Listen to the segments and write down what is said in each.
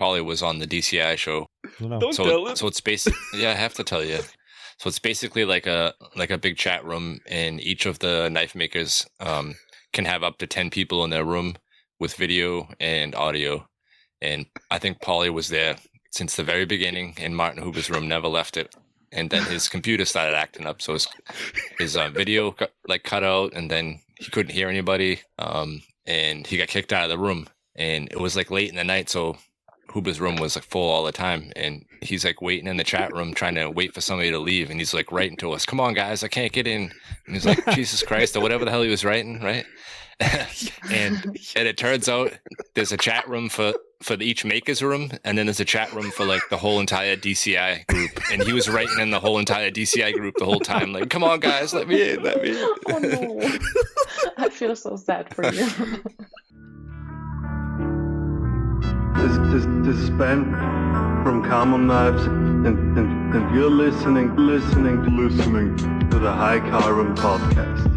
Polly was on the DCI show. No. Don't tell it. So it's basically, I have to tell you. So it's basically like a big chat room, and each of the knife makers can have up to 10 people in their room with video and audio. And I think Polly was there since the very beginning, and Martin Huber's room never left it. And then his computer started acting up, so his video got cut out, and then he couldn't hear anybody, and he got kicked out of the room. And it was late in the night, so Huber's room was full all the time, and he's waiting in the chat room trying to wait for somebody to leave, and he's writing to us, "Come on guys, I can't get in." And he's like, Jesus Christ, or whatever the hell he was writing, right? and it turns out there's a chat room for each maker's room, and then there's a chat room for the whole entire DCI group, and he was writing in the whole entire DCI group the whole time, "Come on guys, let me in." Oh no. I feel so sad for you. This is Ben from Common Knives, and you're listening to the High Carbon Podcast.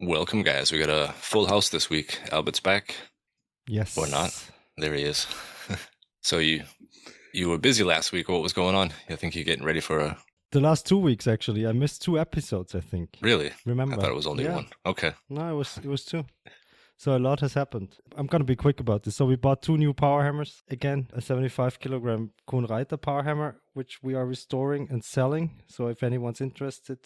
Welcome, guys. We got a full house this week. Albert's back. Yes. Or not. There he is. So you were busy last week. What was going on? I think you're getting ready for The last 2 weeks, actually. I missed 2 episodes, I think. Really? Remember? I thought it was only one. Okay. No, it was 2. So a lot has happened. I'm going to be quick about this. So we bought 2 new power hammers. Again, a 75 kilogram Kuhn Reiter power hammer, which we are restoring and selling. So if anyone's interested,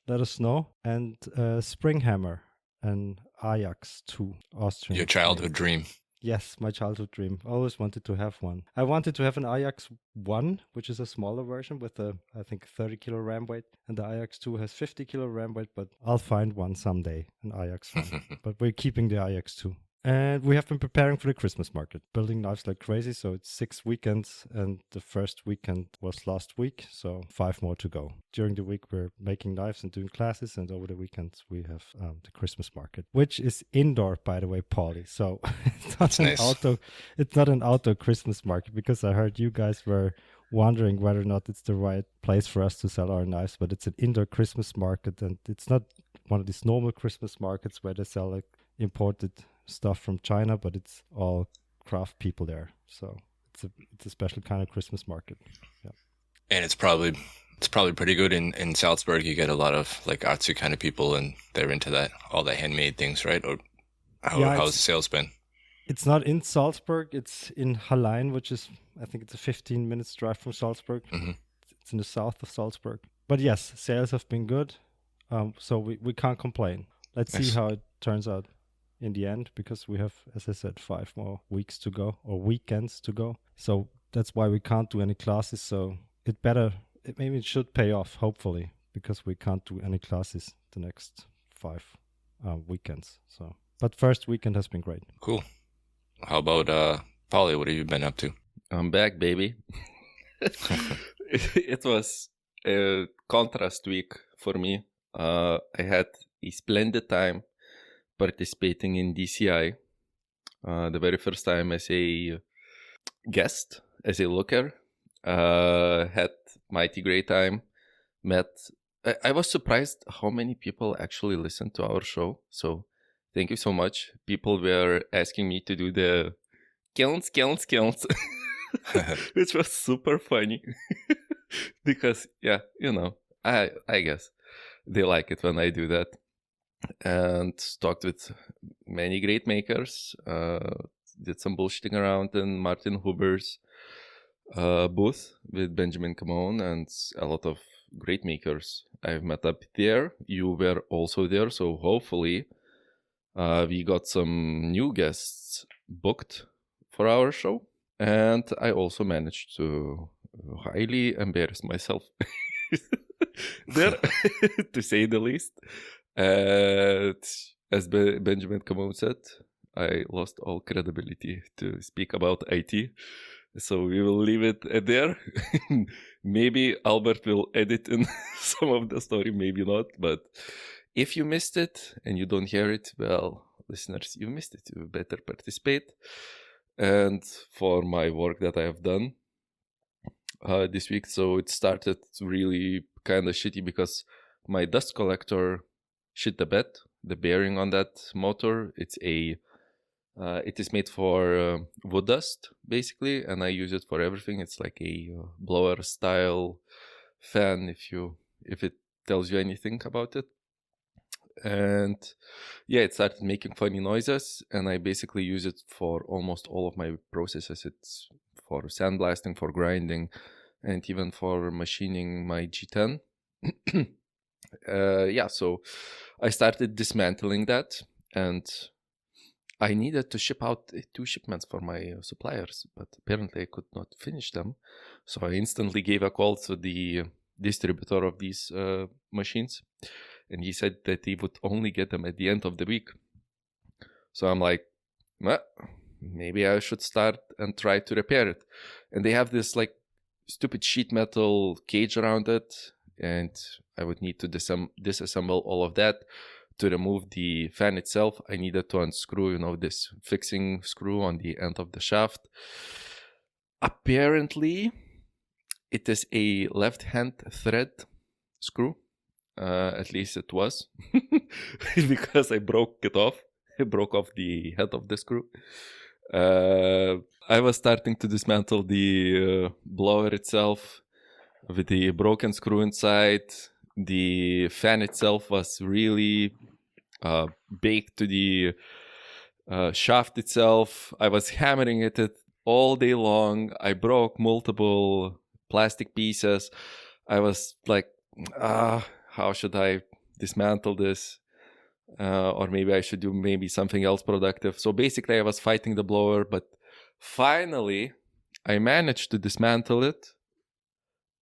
let us know. And a spring hammer, an Ajax 2 Austrian. Your childhood dream. Yes, my childhood dream. I always wanted to have one. I wanted to have an Ajax 1, which is a smaller version with I think 30 kilo ram weight. And the Ajax 2 has 50 kilo ram weight, but I'll find one someday, an Ajax 1. But we're keeping the Ajax 2. And we have been preparing for the Christmas market, building knives like crazy. So it's 6 weekends, and the first weekend was last week. So 5 more to go. During the week, we're making knives and doing classes. And over the weekends, we have the Christmas market, which is indoor, by the way, Paulie. So it's not an outdoor Christmas market, because I heard you guys were wondering whether or not it's the right place for us to sell our knives. But it's an indoor Christmas market, and it's not one of these normal Christmas markets where they sell imported stuff from China, but it's all craft people there. So it's a special kind of Christmas market. Yeah. And it's probably pretty good in Salzburg. You get a lot of artsy kind of people, and they're into that, all the handmade things, right? Or how's the sales been? It's not in Salzburg. It's in Hallein, which is, I think it's a 15 minutes drive from Salzburg. Mm-hmm. It's in the south of Salzburg. But yes, sales have been good. So we can't complain. Let's see how it turns out in the end, because we have, as I said, 5 more weeks to go, or weekends to go. So that's why we can't do any classes. So maybe it should pay off, hopefully, because we can't do any classes the next 5 weekends. So, but first weekend has been great. Cool. How about Paulie? What have you been up to? I'm back, baby. It was a contrast week for me. I had a splendid time participating in DCI. The very first time as a guest, as a looker. Had mighty great time. I was surprised how many people actually listened to our show. So thank you so much. People were asking me to do the counts, which was super funny. Because, I guess they like it when I do that. And talked with many great makers. Did some bullshitting around in Martin Huber's booth with Benjamin Camon and a lot of great makers I've met up there. You were also there, so hopefully we got some new guests booked for our show. And I also managed to highly embarrass myself there, to say the least. As Benjamin Camon said, I lost all credibility to speak about IT. So we will leave it there. Maybe Albert will edit in some of the story, maybe not. But if you missed it and you don't hear it, well, listeners, you missed it. You better participate. And for my work that I have done this week, so it started really kind of shitty because my dust collector shit the bed. The bearing on that motor, it is made for wood dust, basically, and I use it for everything. It's like a blower style fan, if it tells you anything about it. And yeah, it started making funny noises, and I basically use it for almost all of my processes. It's for sandblasting, for grinding, and even for machining my G10. So I started dismantling that, and I needed to ship out 2 shipments for my suppliers, but apparently I could not finish them. So I instantly gave a call to the distributor of these machines, and he said that he would only get them at the end of the week. So I'm like, well, maybe I should start and try to repair it. And they have this like stupid sheet metal cage around it, and I would need to disassemble all of that. To remove the fan itself, I needed to unscrew, this fixing screw on the end of the shaft. Apparently, it is a left-hand thread screw. At least it was, because I broke it off. I broke off the head of the screw. I was starting to dismantle the blower itself with the broken screw inside. The fan itself was really baked to the shaft itself. I was hammering at it all day long. I broke multiple plastic pieces. I was like, how should I dismantle this? Or maybe I should do something else productive. So basically I was fighting the blower, but finally I managed to dismantle it,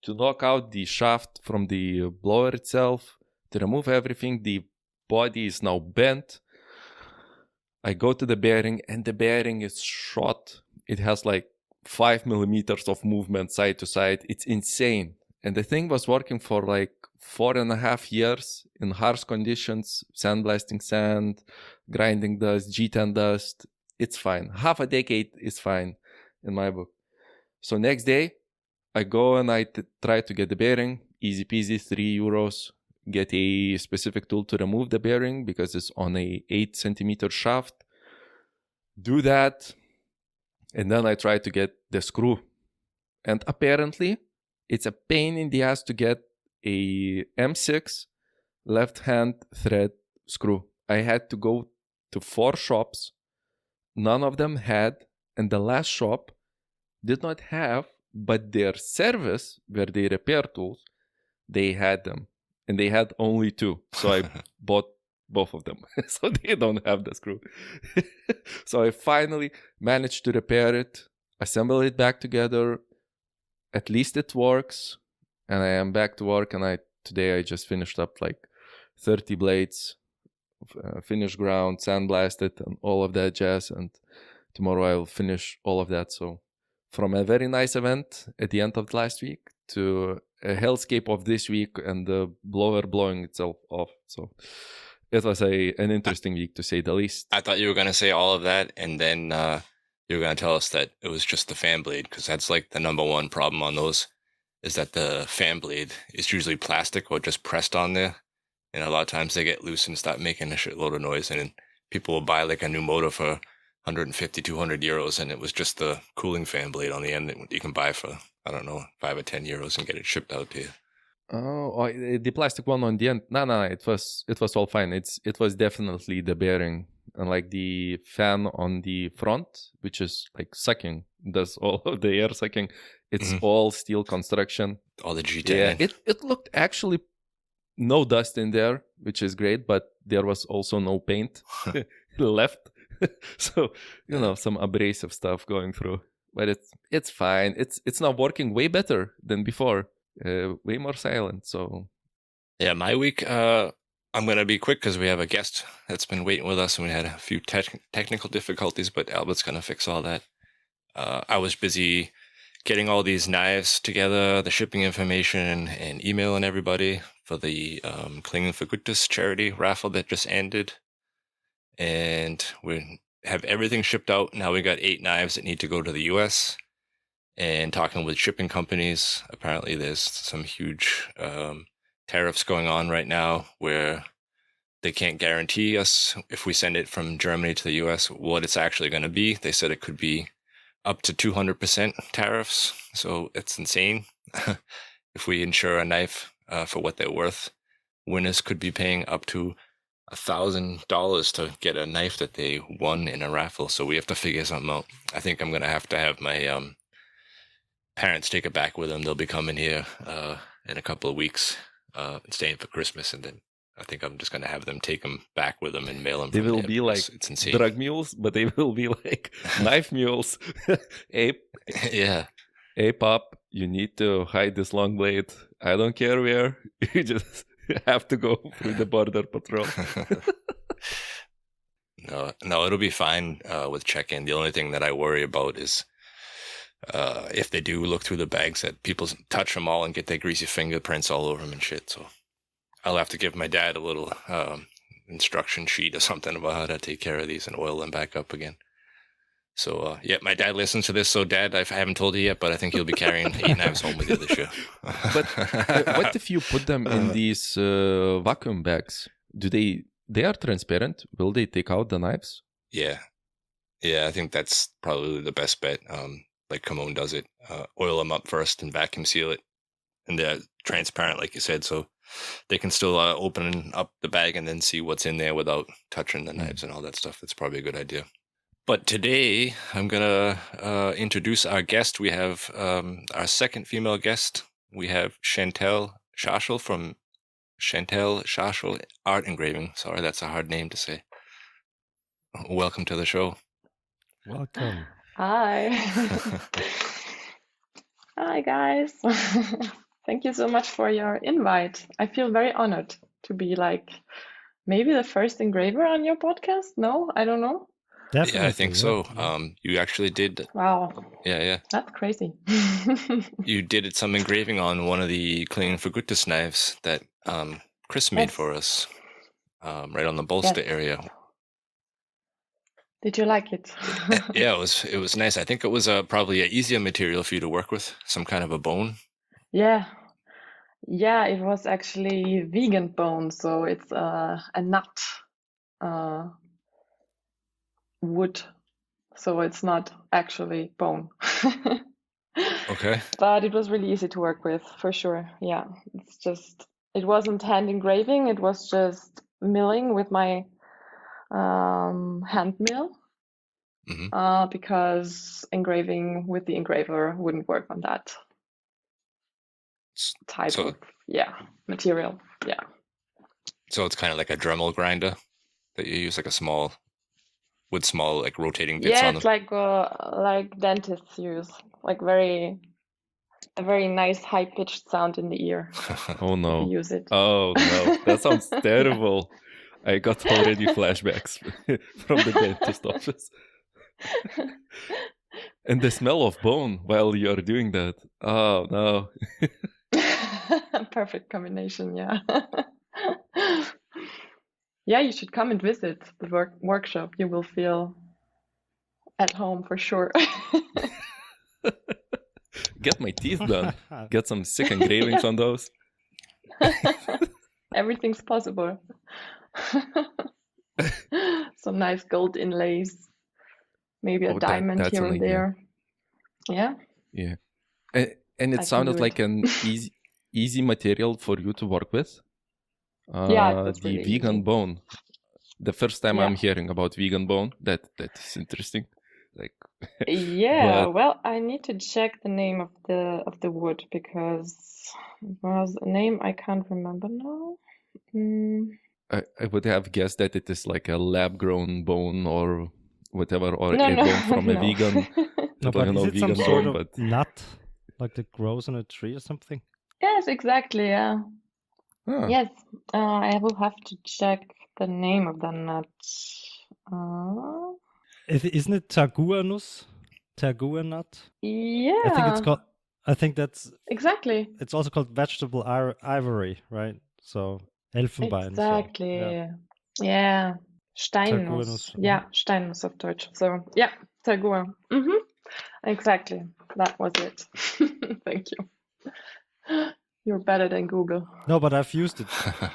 to knock out the shaft from the blower itself, to remove everything. The body is now bent. I go to the bearing, and the bearing is shot. It has like 5 millimeters of movement side to side. It's insane. And the thing was working for like 4.5 years in harsh conditions, sandblasting sand, grinding dust, G10 dust. It's fine. Half a decade is fine in my book. So next day, I go and I try to get the bearing. Easy peasy, €3. Get a specific tool to remove the bearing because it's on a 8 centimeter shaft. Do that. And then I try to get the screw. And apparently, it's a pain in the ass to get a M6 left-hand thread screw. I had to go to 4 shops. None of them had. And the last shop did not have, but their service, where they repair tools, they had them. And they had only 2. So I bought both of them. So they don't have the screw. So I finally managed to repair it, assemble it back together. At least it works. And I am back to work. And today I just finished up like 30 blades, finished ground, sandblasted, and all of that jazz. And tomorrow I'll finish all of that. So from a very nice event at the end of last week to a hellscape of this week and the blower blowing itself off. So it was an interesting week, to say the least. I thought you were going to say all of that, and then you were going to tell us that it was just the fan blade, because that's like the number one problem on those, is that the fan blade is usually plastic or just pressed on there. And a lot of times they get loose and start making a shitload of noise, and then people will buy like a new motor for 150, 200 euros, and it was just the cooling fan blade on the end that you can buy for, I don't know, 5 or 10 euros and get it shipped out to you. Oh, the plastic one on the end. No, it was all fine. It was definitely the bearing, and like the fan on the front, which is like sucking, does all of the air sucking. It's all steel construction. All the G10. Yeah, it looked actually no dust in there, which is great, but there was also no paint left. So, some abrasive stuff going through. But it's fine. It's now working way better than before. Way more silent. So yeah, my week, I'm going to be quick because we have a guest that's been waiting with us, and we had a few technical difficulties, but Albert's going to fix all that. I was busy getting all these knives together, the shipping information, and emailing everybody for the Klingen für Gutes charity raffle that just ended. And we have everything shipped out. Now we got 8 knives that need to go to the US. And talking with shipping companies, apparently there's some huge tariffs going on right now where they can't guarantee us if we send it from Germany to the US what it's actually going to be. They said it could be up to 200% tariffs. So it's insane. If we insure a knife for what they're worth, winners could be paying up to $1,000 to get a knife that they won in a raffle. So we have to figure something out. I think I'm going to have my parents take it back with them. They'll be coming here in a couple of weeks and staying for Christmas, and then I think I'm just going to have them take them back with them and mail them. They will be like it's insane. Drug mules, but they will be like knife mules. Yeah. Hey, Pop, you need to hide this long blade. I don't care where. You just have to go through the border patrol. No, it'll be fine with check-in. The only thing that I worry about is if they do look through the bags, that people touch them all and get their greasy fingerprints all over them and shit. So I'll have to give my dad a little instruction sheet or something about how to take care of these and oil them back up again. So, yeah, my dad listens to this. So, Dad, I haven't told you yet, but I think you'll be carrying 8 knives home with you this year. But what if you put them in these vacuum bags? They are transparent? Will they take out the knives? Yeah, I think that's probably the best bet. Like Kamon does it. Oil them up first and vacuum seal it. And they're transparent, like you said, so they can still open up the bag and then see what's in there without touching the knives and all that stuff. That's probably a good idea. But today, I'm going to introduce our guest. We have our second female guest. We have Chantal Schaschl from Chantal Schaschl Art Engraving. Sorry, that's a hard name to say. Welcome to the show. Welcome. Hi. Hi, guys. Thank you so much for your invite. I feel very honored to be like maybe the first engraver on your podcast. No, I don't know. Definitely, yeah, I think so. You actually did. Wow. Yeah. That's crazy. You did some engraving on one of the Klingen für Gutes knives that Chris made for us, right on the bolster area. Did you like it? Yeah, it was nice. I think it was probably an easier material for you to work with, some kind of a bone. Yeah, it was actually vegan bone, so it's a nut wood, so it's not actually bone. Okay. But it was really easy to work with, for sure. Yeah, it wasn't hand engraving, it was just milling with my hand mill, because engraving with the engraver wouldn't work on that type of material. Yeah. So it's kind of like a Dremel grinder that you use, like with small like rotating bits on them. It's like dentists use, like a very nice high pitched sound in the ear. Oh no! If you use it. Oh no! That sounds terrible. I got already flashbacks from the dentist office. And the smell of bone while you're doing that. Oh no! Perfect combination, yeah. Yeah, you should come and visit the workshop. You will feel at home for sure. Get my teeth done. Get some sick engravings on those. Everything's possible. Some nice gold inlays. Maybe a diamond here and there. Yeah. Yeah. And it sounded like an easy material for you to work with. The really vegan easy. Bone. The first time I'm hearing about vegan bone, that is interesting. Like, well, I need to check the name of the wood because it was a name I can't remember now. I would have guessed that it is like a lab-grown bone or whatever, or a bone from a vegan. No, but is it some sort of nut, like that grows on a tree or something? Yes, exactly. Yeah. Oh. Yes, I will have to check the name of the nut. Isn't it Taguanus? Tagua nut? Yeah. I think that's exactly. It's also called vegetable ivory, right? So Elfenbein. Exactly. So, yeah. Steinnuss. Yeah, Steinnuss auf Deutsch. So yeah, Tagua. Exactly. That was it. Thank you. You're better than Google. No, but I've used it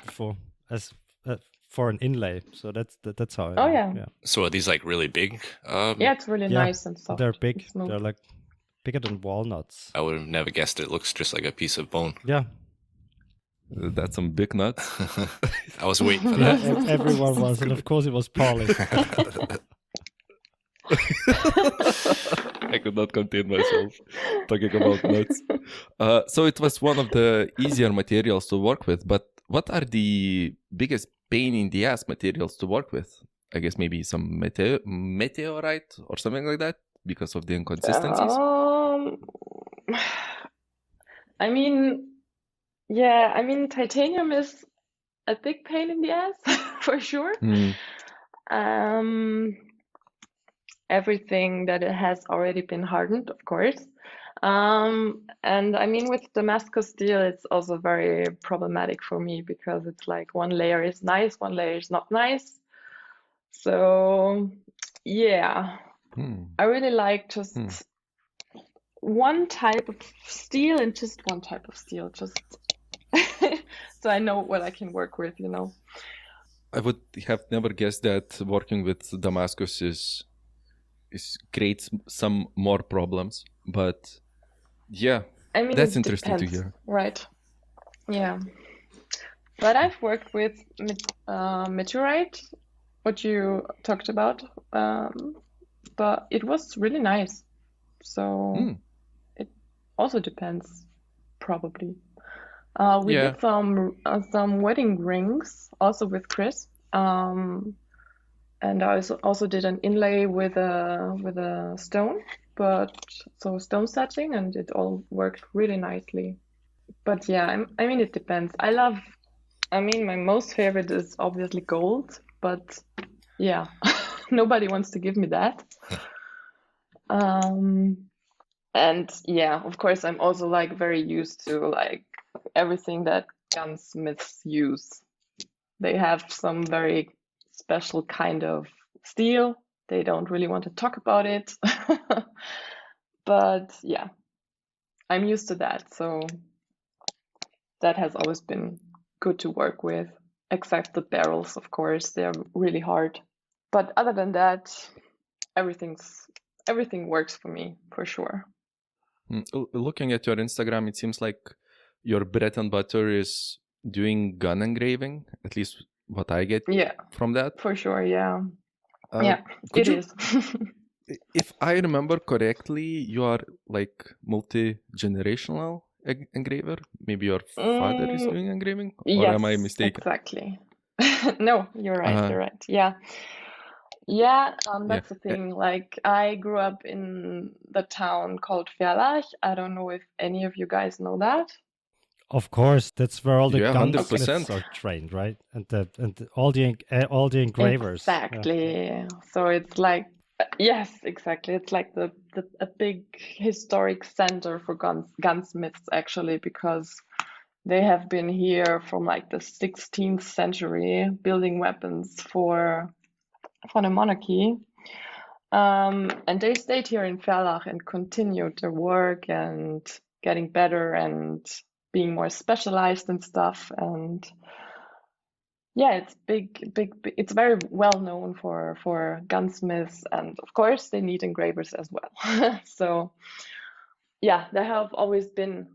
before as for an inlay. So that's how I Oh, know. yeah. So are these like really big? Yeah, it's really Yeah, nice and soft. they're big. and smooth. They're like bigger than walnuts. I would have never guessed it looks just like a piece of bone. Yeah. That's some big nuts. I was waiting for Yeah, that. everyone was, and of course it was polished. I could not contain myself talking about nuts. So it was one of the easier materials to work with, but what are the biggest pain in the ass materials to work with? I guess maybe some meteorite or something like that because of the inconsistencies. I mean, yeah, I mean, titanium is a big pain in the ass for sure. Everything that it has already been hardened, of course. And I mean, with Damascus steel, it's also very problematic for me because it's like one layer is nice, one layer is not nice. So, yeah, I really like just one type of steel and just one type of steel, just so I know what I can work with, you know. I would have never guessed that working with Damascus is creates some more problems, but yeah, I mean, that's it interesting depends, to hear. right? Yeah, but I've worked with meteorite, what you talked about, but it was really nice. So it also depends, probably. We did some wedding rings also with Chris, and I also did an inlay with a stone, so stone setting, and it all worked really nicely. But yeah, I mean, it depends. I mean, my most favorite is obviously gold, but yeah, nobody wants to give me that. And yeah, of course, I'm also like very used to like everything that gunsmiths use. They have some very special kind of steel. They don't really want to talk about it. But yeah, I'm used to that. So that has always been good to work with, except the barrels, of course. They're really hard. But other than that, everything works for me, for sure. Looking at your Instagram, it seems like your bread and butter is doing gun engraving, at least what I get from that. For sure, yeah. Yeah, it is. If I remember correctly, you are like multi-generational engraver. Maybe your father is doing engraving, or am I mistaken? Exactly. No, you're right. You're right. Yeah. Yeah, that's the thing. Like, I grew up in the town called Verlach. I don't know if any of you guys know that. Of course, that's where all the gunsmiths 100% are trained, right? And all the engravers. Exactly. Yeah. So it's like, yes, exactly. It's like a big historic center for gunsmiths, actually, because they have been here from like the 16th century building weapons for the monarchy. And they stayed here in Verlach and continued their work and getting better and being more specialized and stuff. And yeah, it's big. It's very well known for gunsmiths, and of course they need engravers as well. So yeah, there have always been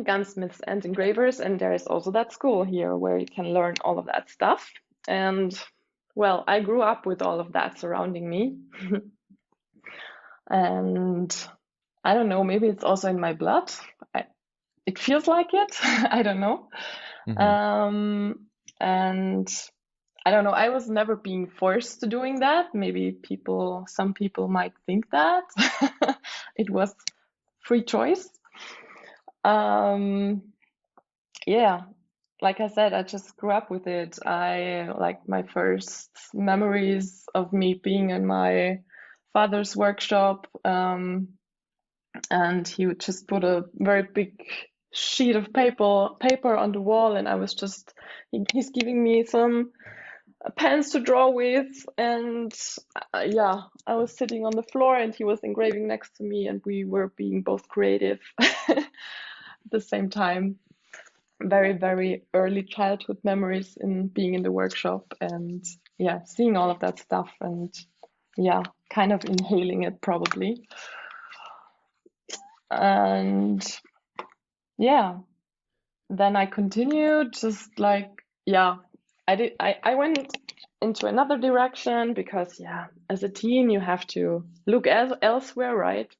gunsmiths and engravers, and there is also that school here where you can learn all of that stuff. And well, I grew up with all of that surrounding me. And I don't know, maybe it's also in my blood. It feels like it. I don't know. And I don't know, I was never being forced to doing that. Maybe some people might think that. It was free choice. Yeah, like I said, I just grew up with it. Like my first memories of me being in my father's workshop, and he would just put a very big sheet of paper on the wall, and I was just, he's giving me some pens to draw with, and yeah, I was sitting on the floor and he was engraving next to me, and we were being both creative at the same time. very, very early childhood memories in being in the workshop and seeing all of that stuff and kind of inhaling it probably. And then I continued just like, I went into another direction because as a teen you have to look elsewhere, right?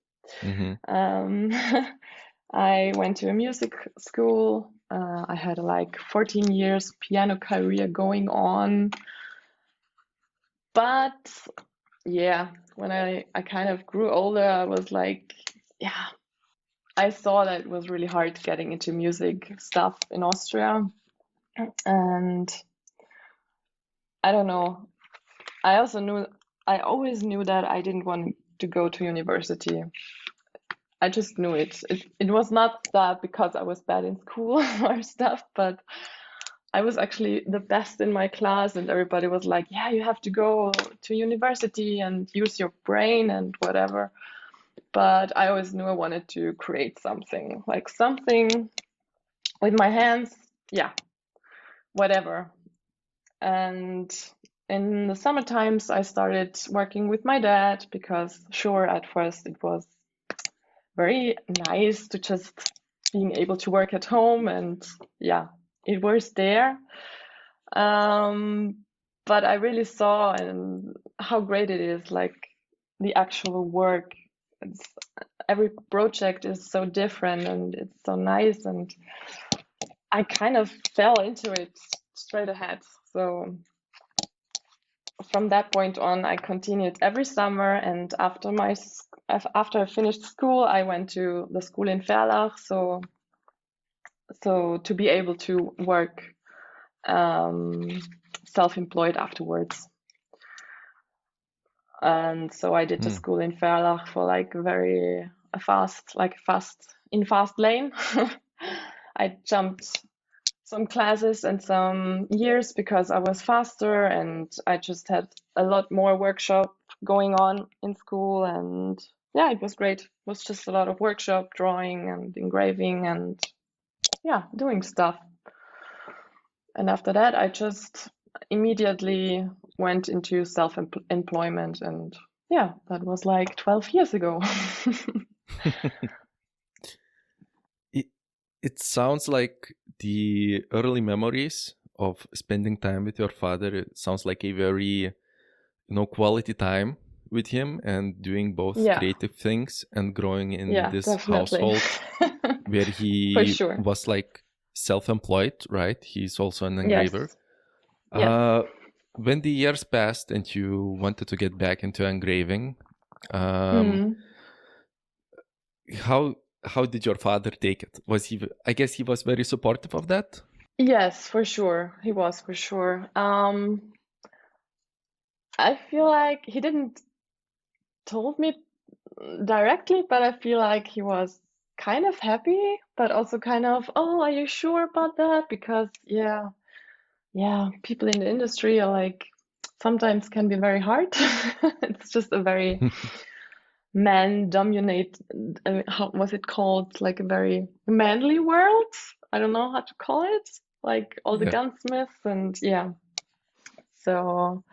I went to a music school. I had like 14 years piano career going on. But when I kind of grew older, I was like, I saw that it was really hard getting into music stuff in Austria. And I don't know. I always knew that I didn't want to go to university. I just knew it. It was not that because I was bad in school or stuff, but I was actually the best in my class and everybody was like, you have to go to university and use your brain and whatever. But I always knew I wanted to create something, like something with my hands, whatever. And in the summer times, I started working with my dad because at first it was very nice to just being able to work at home and it was there. But I really saw and how great it is, like the actual work. Every project is so different and it's so nice, and I kind of fell into it straight ahead. So from that point on, I continued every summer, and after I finished school, I went to the school in Verlach, so to be able to work self-employed afterwards. And so I did the school in Verlach for like fast lane. I jumped some classes and some years because I was faster, and I just had a lot more workshop going on in school, and it was great. It was just a lot of workshop, drawing and engraving and doing stuff. And after that, I just immediately went into self-employment, and that was like 12 years ago. It sounds like the early memories of spending time with your father, it sounds like a very, quality time with him and doing both creative things and growing in this definitely. household where he For sure. was like self-employed, right? He's also an engraver. Yes. When the years passed and you wanted to get back into engraving, how did your father take it? I guess he was very supportive of that? Yes, for sure. He was, for sure. I feel like he didn't told me directly, but I feel like he was kind of happy, but also kind of, are you sure about that? Because people in the industry are like, sometimes can be very hard. It's just a very man-dominated, how was it called? Like a very manly world. I don't know how to call it. Like all the gunsmiths and So,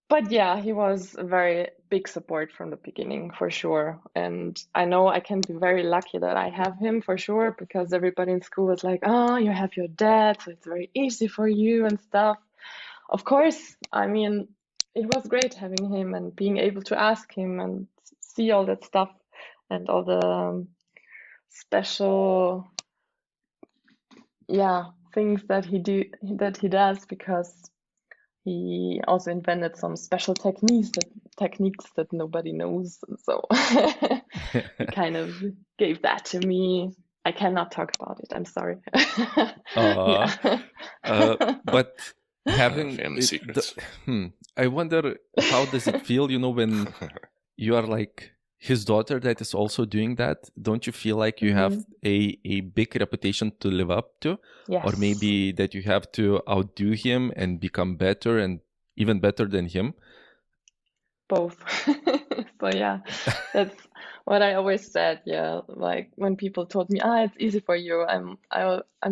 but he was a very big support from the beginning, for sure. And I know I can be very lucky that I have him, for sure, because everybody in school was like, you have your dad, so it's very easy for you and stuff. Of course, I mean, it was great having him and being able to ask him and see all that stuff and all the special things that he does, because he also invented some special techniques that nobody knows. So he kind of gave that to me. I cannot talk about it. I'm sorry. But having family secrets. I wonder, how does it feel, when you are like his daughter that is also doing that? Don't you feel like you have a big reputation to live up to? Yes. Or maybe that you have to outdo him and become better and even better than him? Both. So that's what I always said. Yeah, like when people told me, it's easy for you, I'm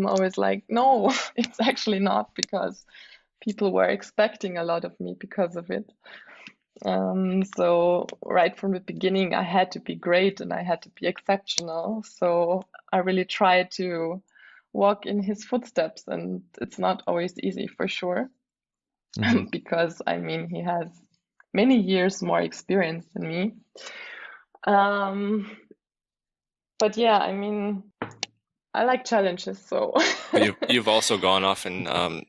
always like, no, it's actually not, because people were expecting a lot of me because of it. So right from the beginning, I had to be great and I had to be exceptional. So I really tried to walk in his footsteps, and it's not always easy, for sure. Because I mean, he has many years more experience than me. But yeah, I mean, I like challenges, so. You've also gone off and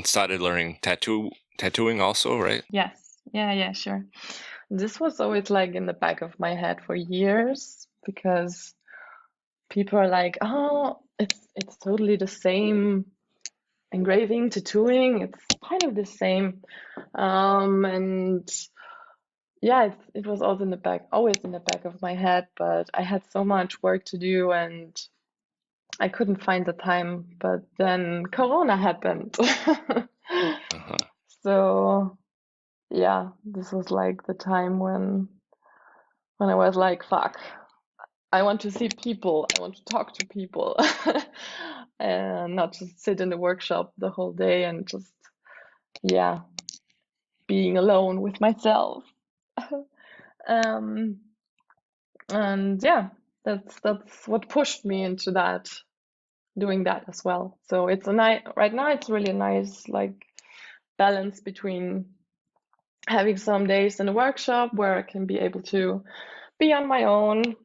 started learning tattooing also, right? Yes. Yeah, sure. This was always like in the back of my head for years, because people are like, oh, it's totally the same. Engraving, tattooing, it's kind of the same. And yeah, it was also always in the back of my head, but I had so much work to do and I couldn't find the time. But then Corona happened. So yeah, this was like the time when I was like, fuck, I want to see people, I want to talk to people, and not just sit in the workshop the whole day and just, yeah, being alone with myself. And yeah, that's what pushed me into that, doing that as well. So it's right now it's really a nice like balance between having some days in a workshop where I can be able to be on my own,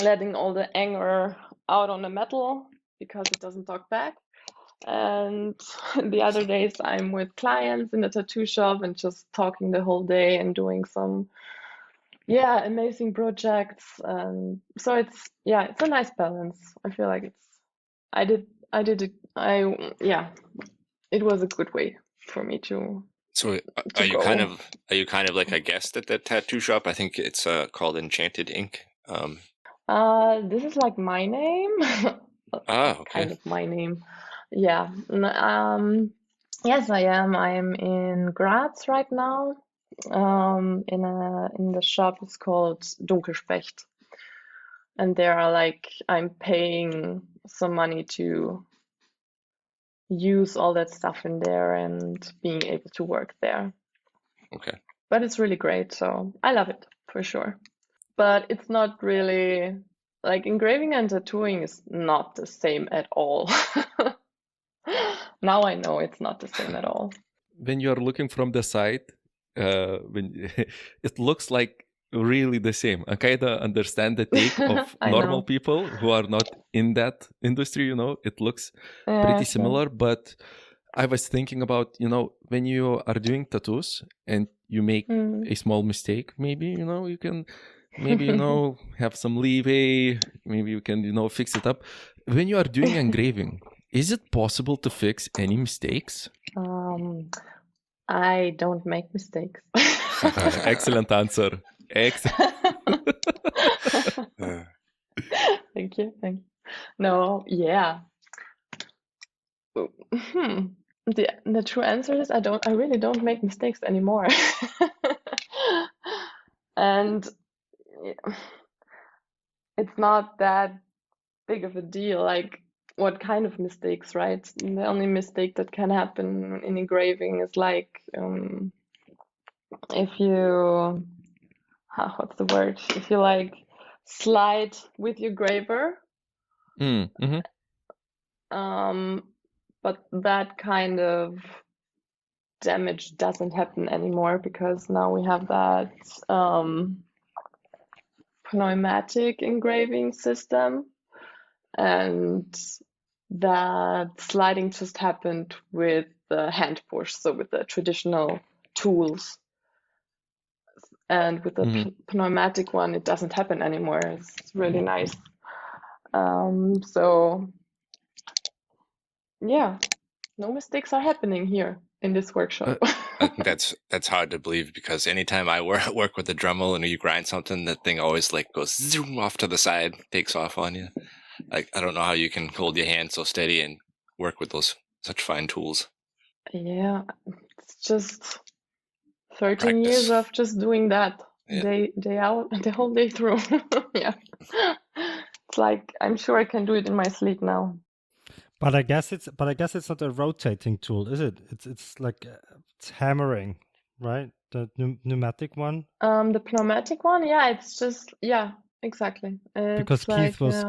letting all the anger out on the metal because it doesn't talk back. And the other days I'm with clients in the tattoo shop and just talking the whole day and doing some, amazing projects. So it's a nice balance. I feel like it was a good way for me to. So are you kind of like a guest at that tattoo shop? I think it's called Enchanted Ink. This is like my name. Okay. Kind of my name. Yeah. Yes, I am. I am in Graz right now. In the shop, it's called Dunkelspecht, and there are like I'm paying some money to use all that stuff in there and being able to work there. Okay. But it's really great, so I love it for sure. But it's not really like engraving and tattooing is not the same at all. Now I know it's not the same at all. When you are looking from the side, when it looks like really the same. I kind of understand the take of normal people who are not in that industry, it looks pretty similar. But I was thinking about, when you are doing tattoos and you make a small mistake, maybe, you can have some leeway, maybe you can, fix it up. When you are doing engraving, is it possible to fix any mistakes? I don't make mistakes. Excellent answer. Excellent. Thank you. No, yeah. The true answer is I really don't make mistakes anymore. And it's not that big of a deal. Like, what kind of mistakes, right? The only mistake that can happen in engraving is like if you, what's the word? If you like slide with your graver. But that kind of damage doesn't happen anymore because now we have that pneumatic engraving system, and that sliding just happened with the hand push, so with the traditional tools. And with the pneumatic one, it doesn't happen anymore. It's really nice. So yeah, no mistakes are happening here in this workshop. I think that's hard to believe, because anytime I work with a Dremel and you grind something, that thing always like goes zoom off to the side, takes off on you. Like, I don't know how you can hold your hand so steady and work with such fine tools. Yeah, it's just 13 years of just doing that. day out, the whole day through. Yeah. It's like I'm sure I can do it in my sleep now. But I guess it's not a rotating tool, is it? It's like it's hammering, right? The pneumatic one. The pneumatic one, yeah, it's just exactly. Because It's like, Keith was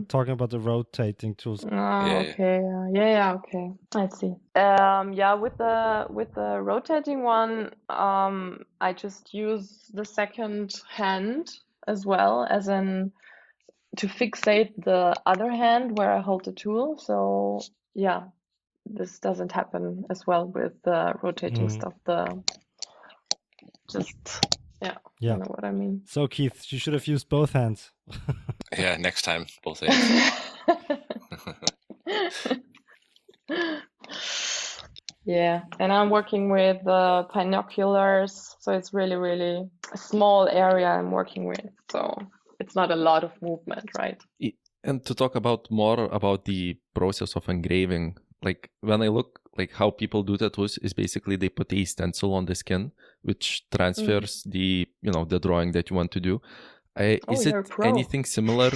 talking about the rotating tools. okay, okay, I see. With the rotating one, I just use the second hand as well as to fixate the other hand where I hold the tool. So yeah, this doesn't happen as well with the rotating stuff. You know what I mean. So Keith, you should have used both hands. Yeah, next time, both hands. Yeah, and I'm working with binoculars, so it's really, really a small area I'm working with. So it's not a lot of movement, right? And to talk more about the process of engraving, like when I look like how people do tattoos is basically they put a stencil on the skin, which transfers the drawing that you want to do. Is it anything similar?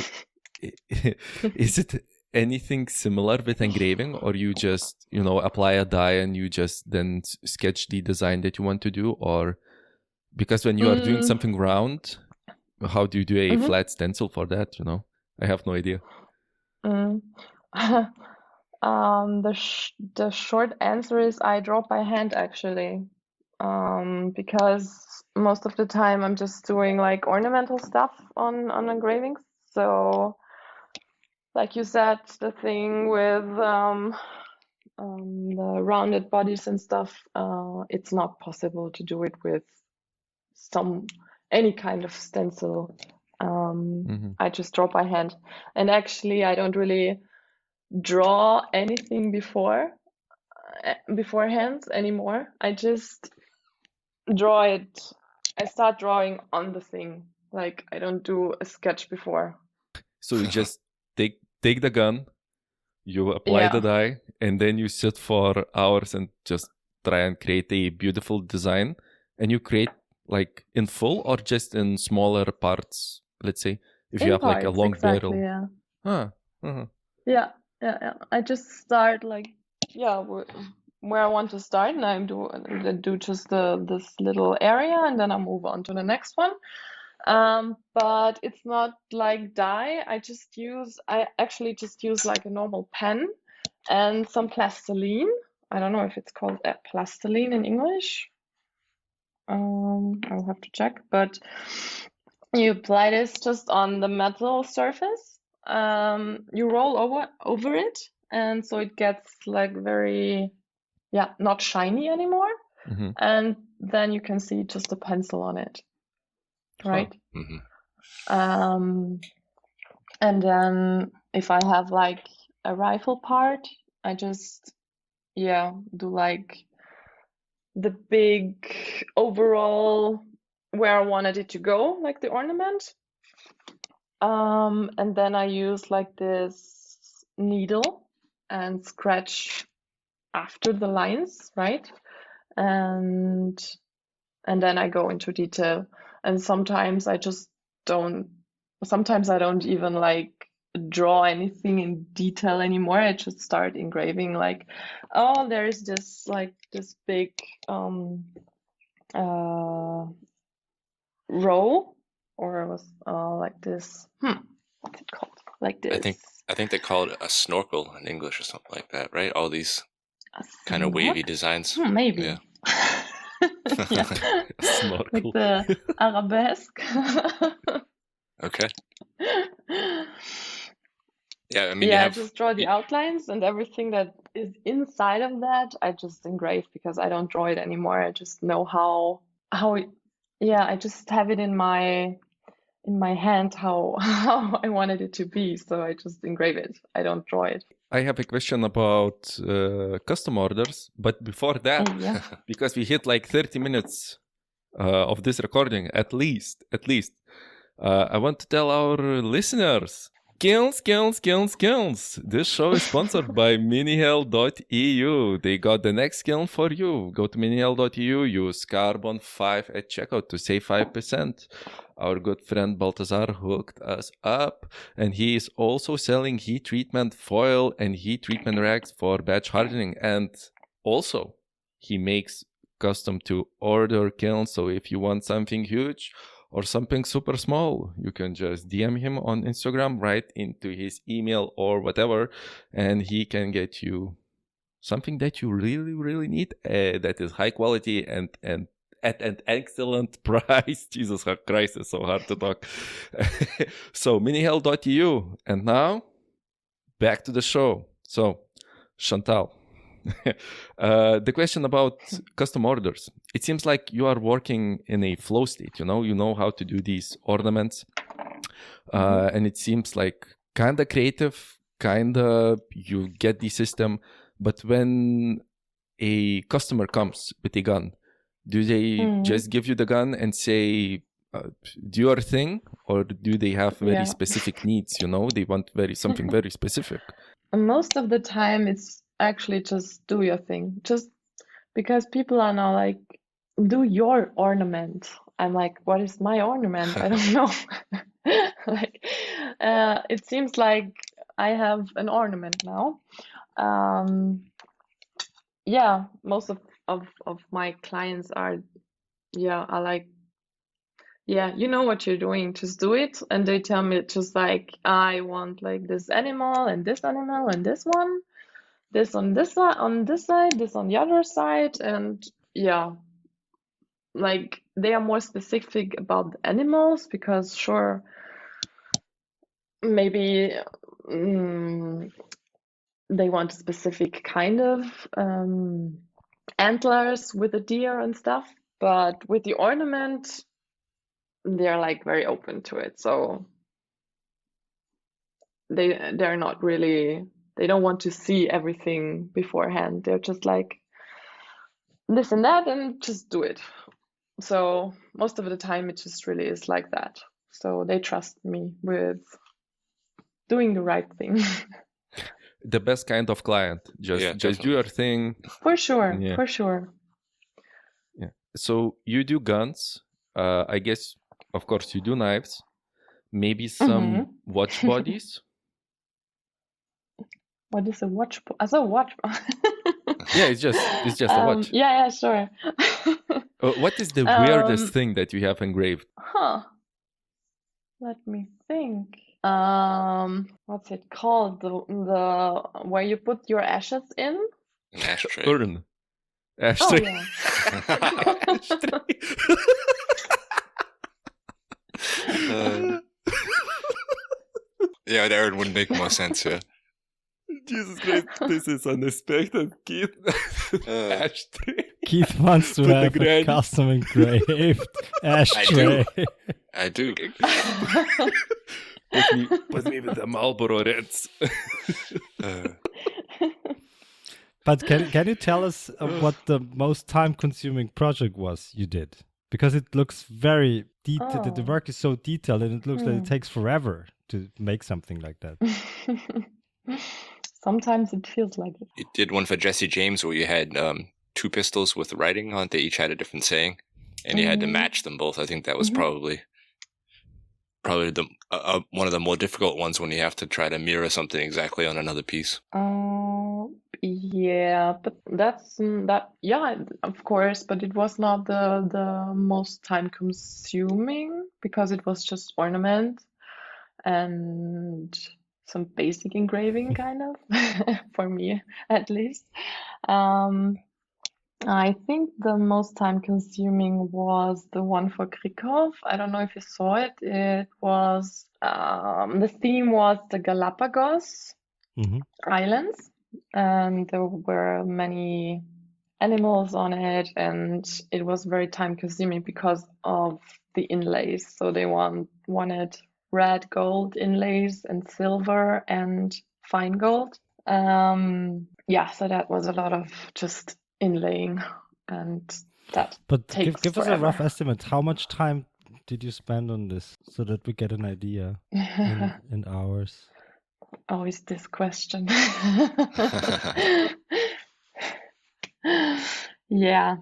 Is it anything similar with engraving, or you just apply a dye and you just then sketch the design that you want to do? Or because when you are doing something round, how do you do a flat stencil for that? I have no idea. The short answer is I draw by hand actually, because most of the time I'm just doing like ornamental stuff on engravings. So like you said, the thing with the rounded bodies and stuff, it's not possible to do it with any kind of stencil. I just draw by hand, and actually I don't really draw anything beforehand anymore. I just draw it. I start drawing on the thing. Like I don't do a sketch before. So you just take the gun, you apply the dye, and then you sit for hours and just try and create a beautiful design. And you create like in full or just in smaller parts. Let's say if you have like a long barrel. Yeah. I just start like where I want to start, and I do just this little area, and then I move on to the next one. But it's not like dye. I actually just use like a normal pen and some plastiline. I don't know if it's called plastiline in English. I'll have to check, but you apply this just on the metal surface. You roll over it, and so it gets like very, not shiny anymore. And then you can see just a pencil on it, right? And then if I have like a rifle part, I just do like the big overall where I wanted it to go, like the ornament. And then I use like this needle and scratch after the lines, right? And then I go into detail. And sometimes I don't even like draw anything in detail anymore. I just start engraving like, oh, there is this big row, or it was like this. What's it called? Like this. I think they call it a snorkel in English or something like that, right? All these kind of wavy designs. Maybe. Yeah. Like the arabesque. Okay. Yeah, I mean, I just draw the outlines, and everything that is inside of that, I just engrave because I don't draw it anymore. I just know how I just have it in my hand how I wanted it to be, so I just engrave it. I don't draw it. I have a question about custom orders, but before that, because we hit like 30 minutes of this recording, at least, I want to tell our listeners Skills. This show is sponsored by minihell.eu. They got the next skill for you. Go to minihell.eu, use carbon 5 at checkout to save 5%. Our good friend Baltazar hooked us up, and he is also selling heat treatment foil and heat treatment rags for batch hardening. And also, he makes custom to order kilns. So if you want something huge or something super small, you can just DM him on Instagram, write into his email or whatever, and he can get you something that you really, really need, that is high quality and at an excellent price. Jesus Christ, it's so hard to talk. So minihell.eu. And now, back to the show. So, Chantal, the question about custom orders. It seems like you are working in a flow state, you know how to do these ornaments. And it seems like kind of creative, you get the system. But when a customer comes with a gun, do they just give you the gun and say, do your thing? Or do they have very specific needs, They want something very specific. Most of the time, it's actually just do your thing. Just because people are now like, do your ornament. I'm like, what is my ornament? I don't know. It seems like I have an ornament now. Most of my clients are like, you know what you're doing, just do it. And they tell me just like, I want like this animal and this animal and this one, this on this side, this on the other side. And like they are more specific about the animals because sure, maybe they want a specific kind of antlers with a deer and stuff, but with the ornament, they're like very open to it. So they're not really, they don't want to see everything beforehand. They're just like this and that and just do it. So most of the time it just really is like that. So they trust me with doing the right thing. The best kind of client. Just do your thing. For sure. Yeah. So you do guns. I guess, of course, you do knives. Maybe some watch bodies. What is a watch? As a watch. Yeah, it's just a watch. Yeah, sure. What is the weirdest thing that you have engraved? Let me think. What's it called? The where you put your ashes in? An ashtray. Urn. Ashtray. Yeah, the urn would make more sense, yeah. Jesus Christ, this is unexpected, Keith. Ashtray. Keith wants to have a custom engraved ashtray. I do. Put me with the Marlboro Reds. But can you tell us what the most time-consuming project was you did? Because it looks very detailed. The work is so detailed, and it looks like it takes forever to make something like that. Sometimes it feels like it. You did one for Jesse James where you had two pistols with writing on it. They each had a different saying, and you had to match them both. I think that was probably the one of the more difficult ones when you have to try to mirror something exactly on another piece. Yeah, but that's of course, but it was not the most time consuming because it was just ornament and some basic engraving kind of for me at least. I think the most time consuming was the one for Krikov. I don't know if you saw it. It was the theme was the Galapagos Islands, and there were many animals on it, and it was very time consuming because of the inlays. So they wanted red gold inlays and silver and fine gold. So that was a lot of just inlaying, and that but takes give us a rough estimate. How much time did you spend on this so that we get an idea in hours? Always this question. Yeah.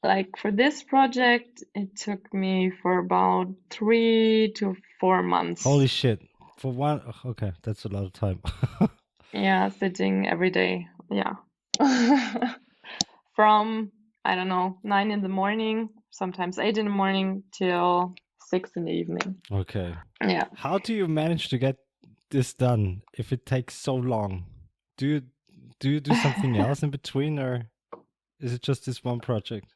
Like for this project, it took me for about 3 to 4 months. Holy shit. For one, okay, that's a lot of time. Yeah, sitting every day. Yeah. From, I don't know, 9 in the morning, sometimes 8 in the morning till 6 in the evening. Okay. Yeah. How do you manage to get this done if it takes so long? Do you do something else in between, or is it just this one project?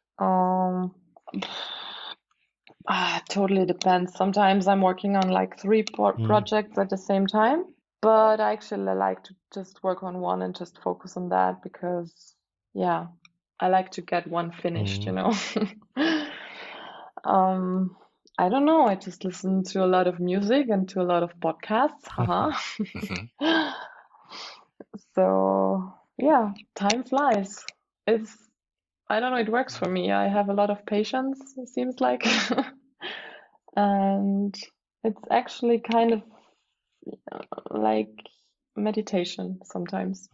Totally depends. Sometimes I'm working on like 3 projects at the same time, but I actually like to just work on one and just focus on that because, yeah, I like to get one finished, you know. I don't know. I just listen to a lot of music and to a lot of podcasts. Haha. So, yeah, time flies. I don't know, it works for me. I have a lot of patience, it seems like. And it's actually kind of like meditation sometimes.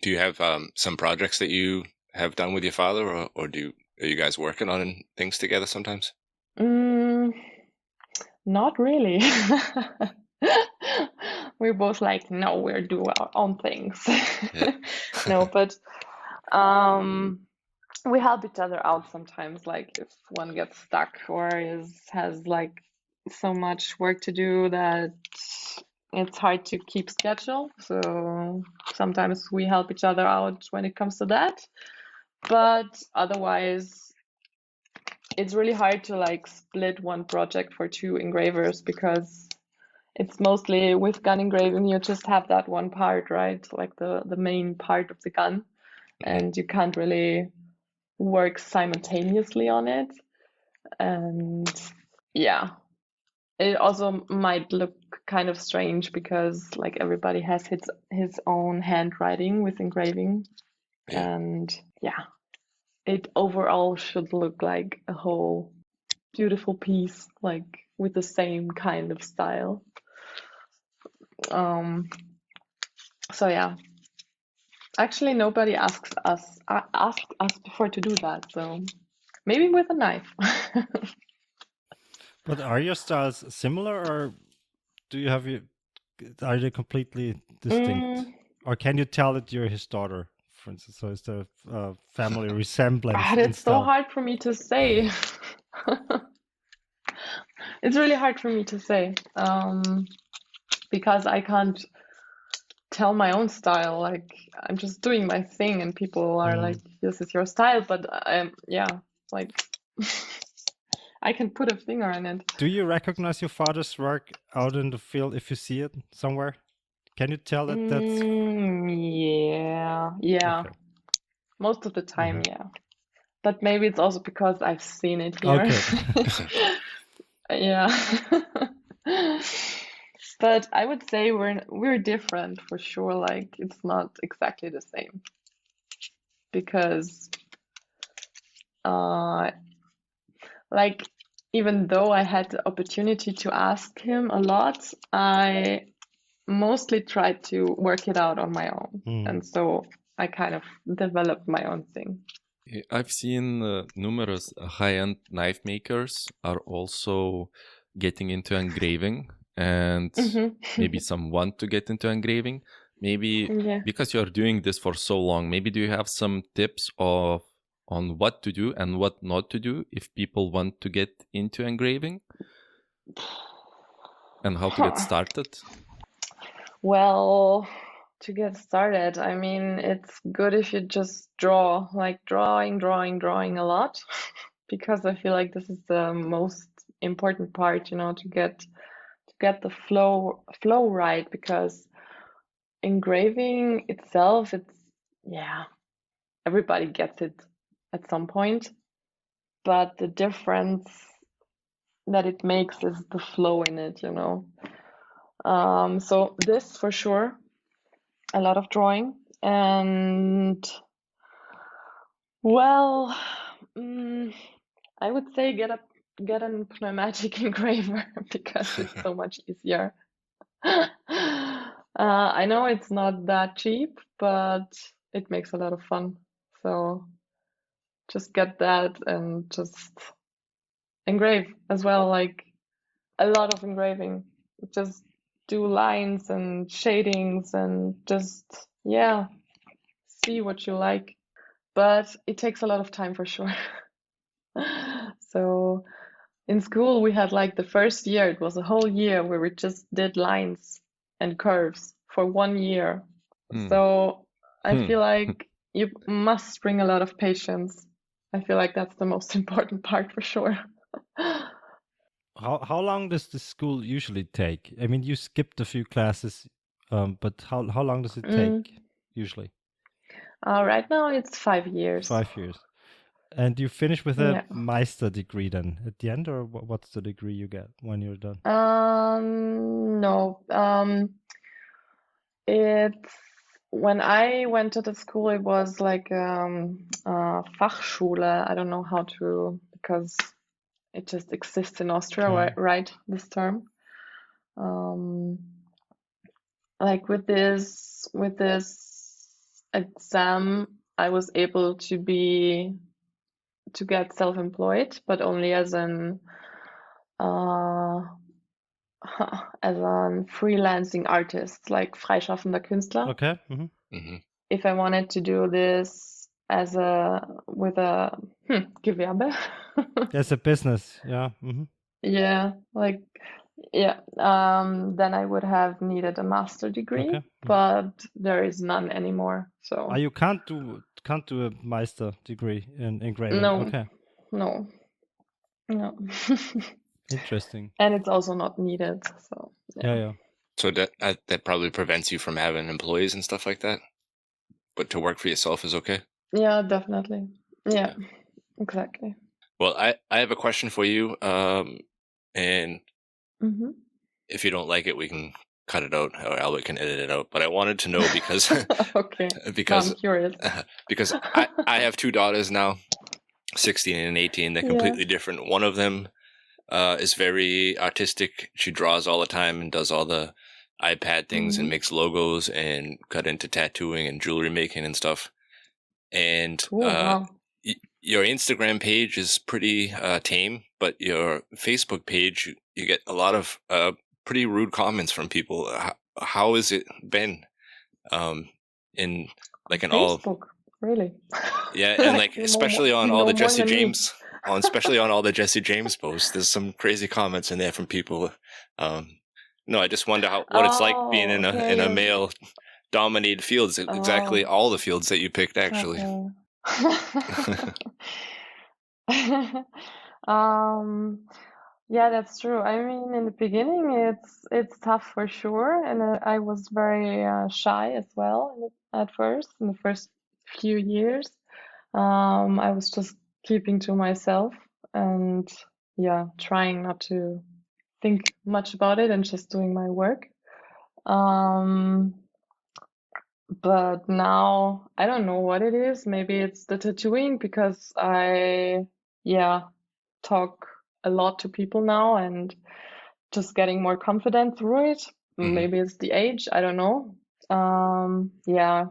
Do you have some projects that you have done with your father, or are you guys working on things together sometimes? Not really. We're both like, no, we're doing our own things. Yeah. No, but we help each other out sometimes, like if one gets stuck or has like so much work to do that it's hard to keep schedule. So sometimes we help each other out when it comes to that. But otherwise, it's really hard to like split one project for 2 engravers because it's mostly with gun engraving, you just have that one part, right? Like the main part of the gun, and you can't really work simultaneously on it. And yeah, it also might look kind of strange because like everybody has his own handwriting with engraving. Yeah. And yeah, it overall should look like a whole beautiful piece, like with the same kind of style. So yeah, actually nobody asked us before to do that, so maybe with a knife. But are your styles similar, or are they completely distinct? Or can you tell that you're his daughter, for instance? So is there a family resemblance in It's so style? hard for me to say. It's really hard for me to say because I can't tell my own style. Like I'm just doing my thing, and people are like, "This is your style," but yeah, like I can put a finger on it. Do you recognize your father's work out in the field if you see it somewhere? Can you tell that that's... Yeah. Okay. Most of the time, yeah. But maybe it's also because I've seen it here. Okay. Yeah. But I would say we're different for sure. Like it's not exactly the same because like even though I had the opportunity to ask him a lot, I mostly tried to work it out on my own. And so I kind of developed my own thing. I've seen numerous high-end knife makers are also getting into engraving, and maybe some want to get into engraving. Maybe because you're doing this for so long, maybe do you have some tips on what to do and what not to do if people want to get into engraving? And how to get started? Well, to get started, I mean, it's good if you just draw, like drawing a lot, because I feel like this is the most important part, you know, to get the flow right, because engraving itself, everybody gets it at some point, but the difference that it makes is the flow in it, you know. So this for sure, a lot of drawing, and well, I would say get a pneumatic engraver because it's so much easier. I know it's not that cheap, but it makes a lot of fun. So just get that and just engrave as well, like a lot of engraving. Just do lines and shadings and just, yeah, see what you like. But it takes a lot of time for sure. So in school, we had like the first year, it was a whole year where we just did lines and curves for 1 year. So I feel like you must bring a lot of patience. I feel like that's the most important part for sure. How long does the school usually take? I mean, you skipped a few classes, but how long does it take usually? Right now it's 5 years. 5 years. And you finish with a Meister degree then at the end, or what's the degree you get when you're done? No. It's when I went to the school, it was like Fachschule. I don't know how to, because it just exists in Austria, right? This term. Like with this exam, I was able to get self-employed, but only as an freelancing artist, like freischaffender Künstler. Okay. If I wanted to do this with a Gewerbe. As a business, yeah. Yeah, like then I would have needed a master degree, but there is none anymore. So you can't do a Meister degree in engraving. No. Okay. No. Interesting. And it's also not needed. So yeah. So that probably prevents you from having employees and stuff like that. But to work for yourself is okay. Yeah, definitely. Yeah. Exactly. Well, I have a question for you, and if you don't like it, we can cut it out, or Albert can edit it out. But I wanted to know because I'm curious. Because I have 2 daughters now, 16 and 18. They're completely different. One of them is very artistic. She draws all the time and does all the iPad things and makes logos and got into tattooing and jewelry making and stuff. And your Instagram page is pretty tame, but your Facebook page, you get a lot of pretty rude comments from people. How has it been in like an Facebook, all? Really? Yeah, and like especially on all the Jesse James, especially on all the Jesse James posts, there's some crazy comments in there from people. No, I just wonder what it's like being in a male dominated fields. Exactly all the fields that you picked, actually. Yeah, that's true. I mean, in the beginning, it's tough for sure, and I was very shy as well at first. In the first few years, I was just keeping to myself and trying not to think much about it and just doing my work. But now I don't know what it is. Maybe it's the tattooing, because I talk a lot to people now and just getting more confident through it. Maybe it's the age, I don't know. I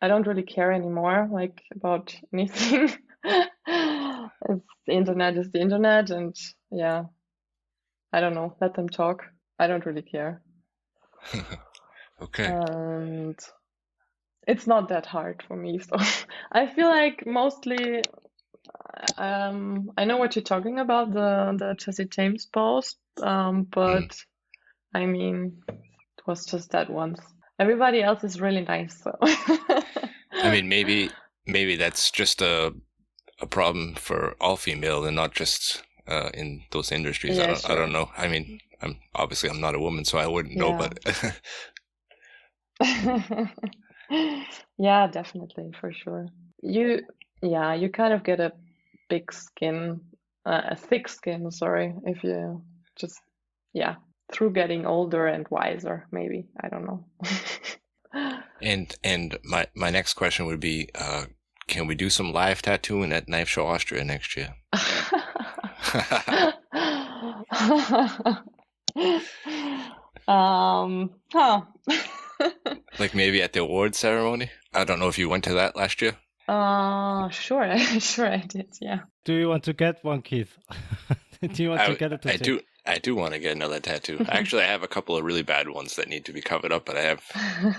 don't really care anymore, like, about anything. The internet is the internet, and I don't know, let them talk. I don't really care. Okay. And it's not that hard for me, so I feel like mostly I know what you're talking about, the Jesse James post, but I mean, it was just that once. Everybody else is really nice, so. I mean, maybe that's just a problem for all female and not just in those industries. Yeah, I don't know. I mean, I'm not a woman, so I wouldn't know, but. Yeah, definitely, for sure. You kind of get a thick skin, sorry, if you just, through getting older and wiser, maybe, I don't know. And my next question would be, can we do some live tattooing at Knife Show Austria next year? Huh. Like maybe at the awards ceremony. I don't know if you went to that last year. Sure, sure I did. Yeah. Do you want to get one, Keith? Do you want to get a tattoo? I do want to get another tattoo. Actually, I have a couple of really bad ones that need to be covered up, but I have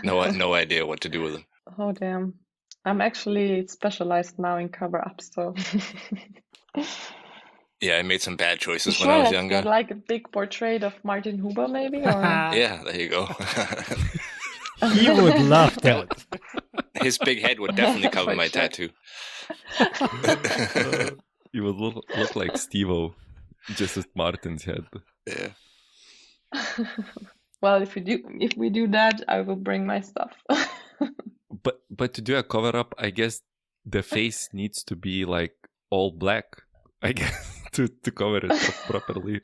no idea what to do with them. Oh damn! I'm actually specialized now in cover-ups, so. Yeah, I made some bad choices Sure, when I was let's younger. get like a big portrait of Martin Huber, maybe. Or... Yeah, there you go. He would love that. His big head would definitely cover For my sure. tattoo. You would look like Steve-O, just with Martin's head. Yeah. Well, if we do that, I will bring my stuff. But to do a cover up, I guess the face needs to be like all black, I guess, to cover it up properly.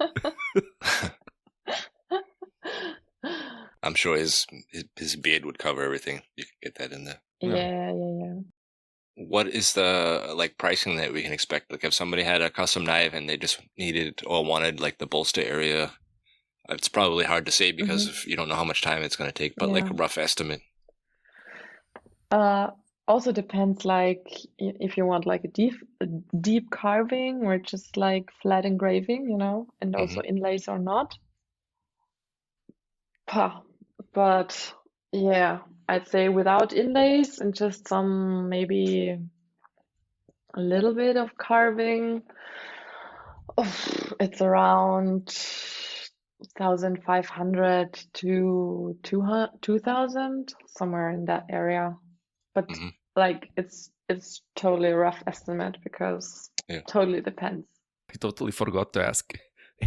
I'm sure his beard would cover everything. You can get that in there. Yeah. What is the like pricing that we can expect? Like if somebody had a custom knife and they just needed or wanted like the bolster area, it's probably hard to say because if you don't know how much time it's going to take, but like a rough estimate. Also depends, like if you want like a deep carving or just like flat engraving, and also inlays or not. But yeah, I'd say without inlays and just some maybe a little bit of carving, it's around 1,500 to 2,000, somewhere in that area. But like it's totally a rough estimate because totally depends. I totally forgot to ask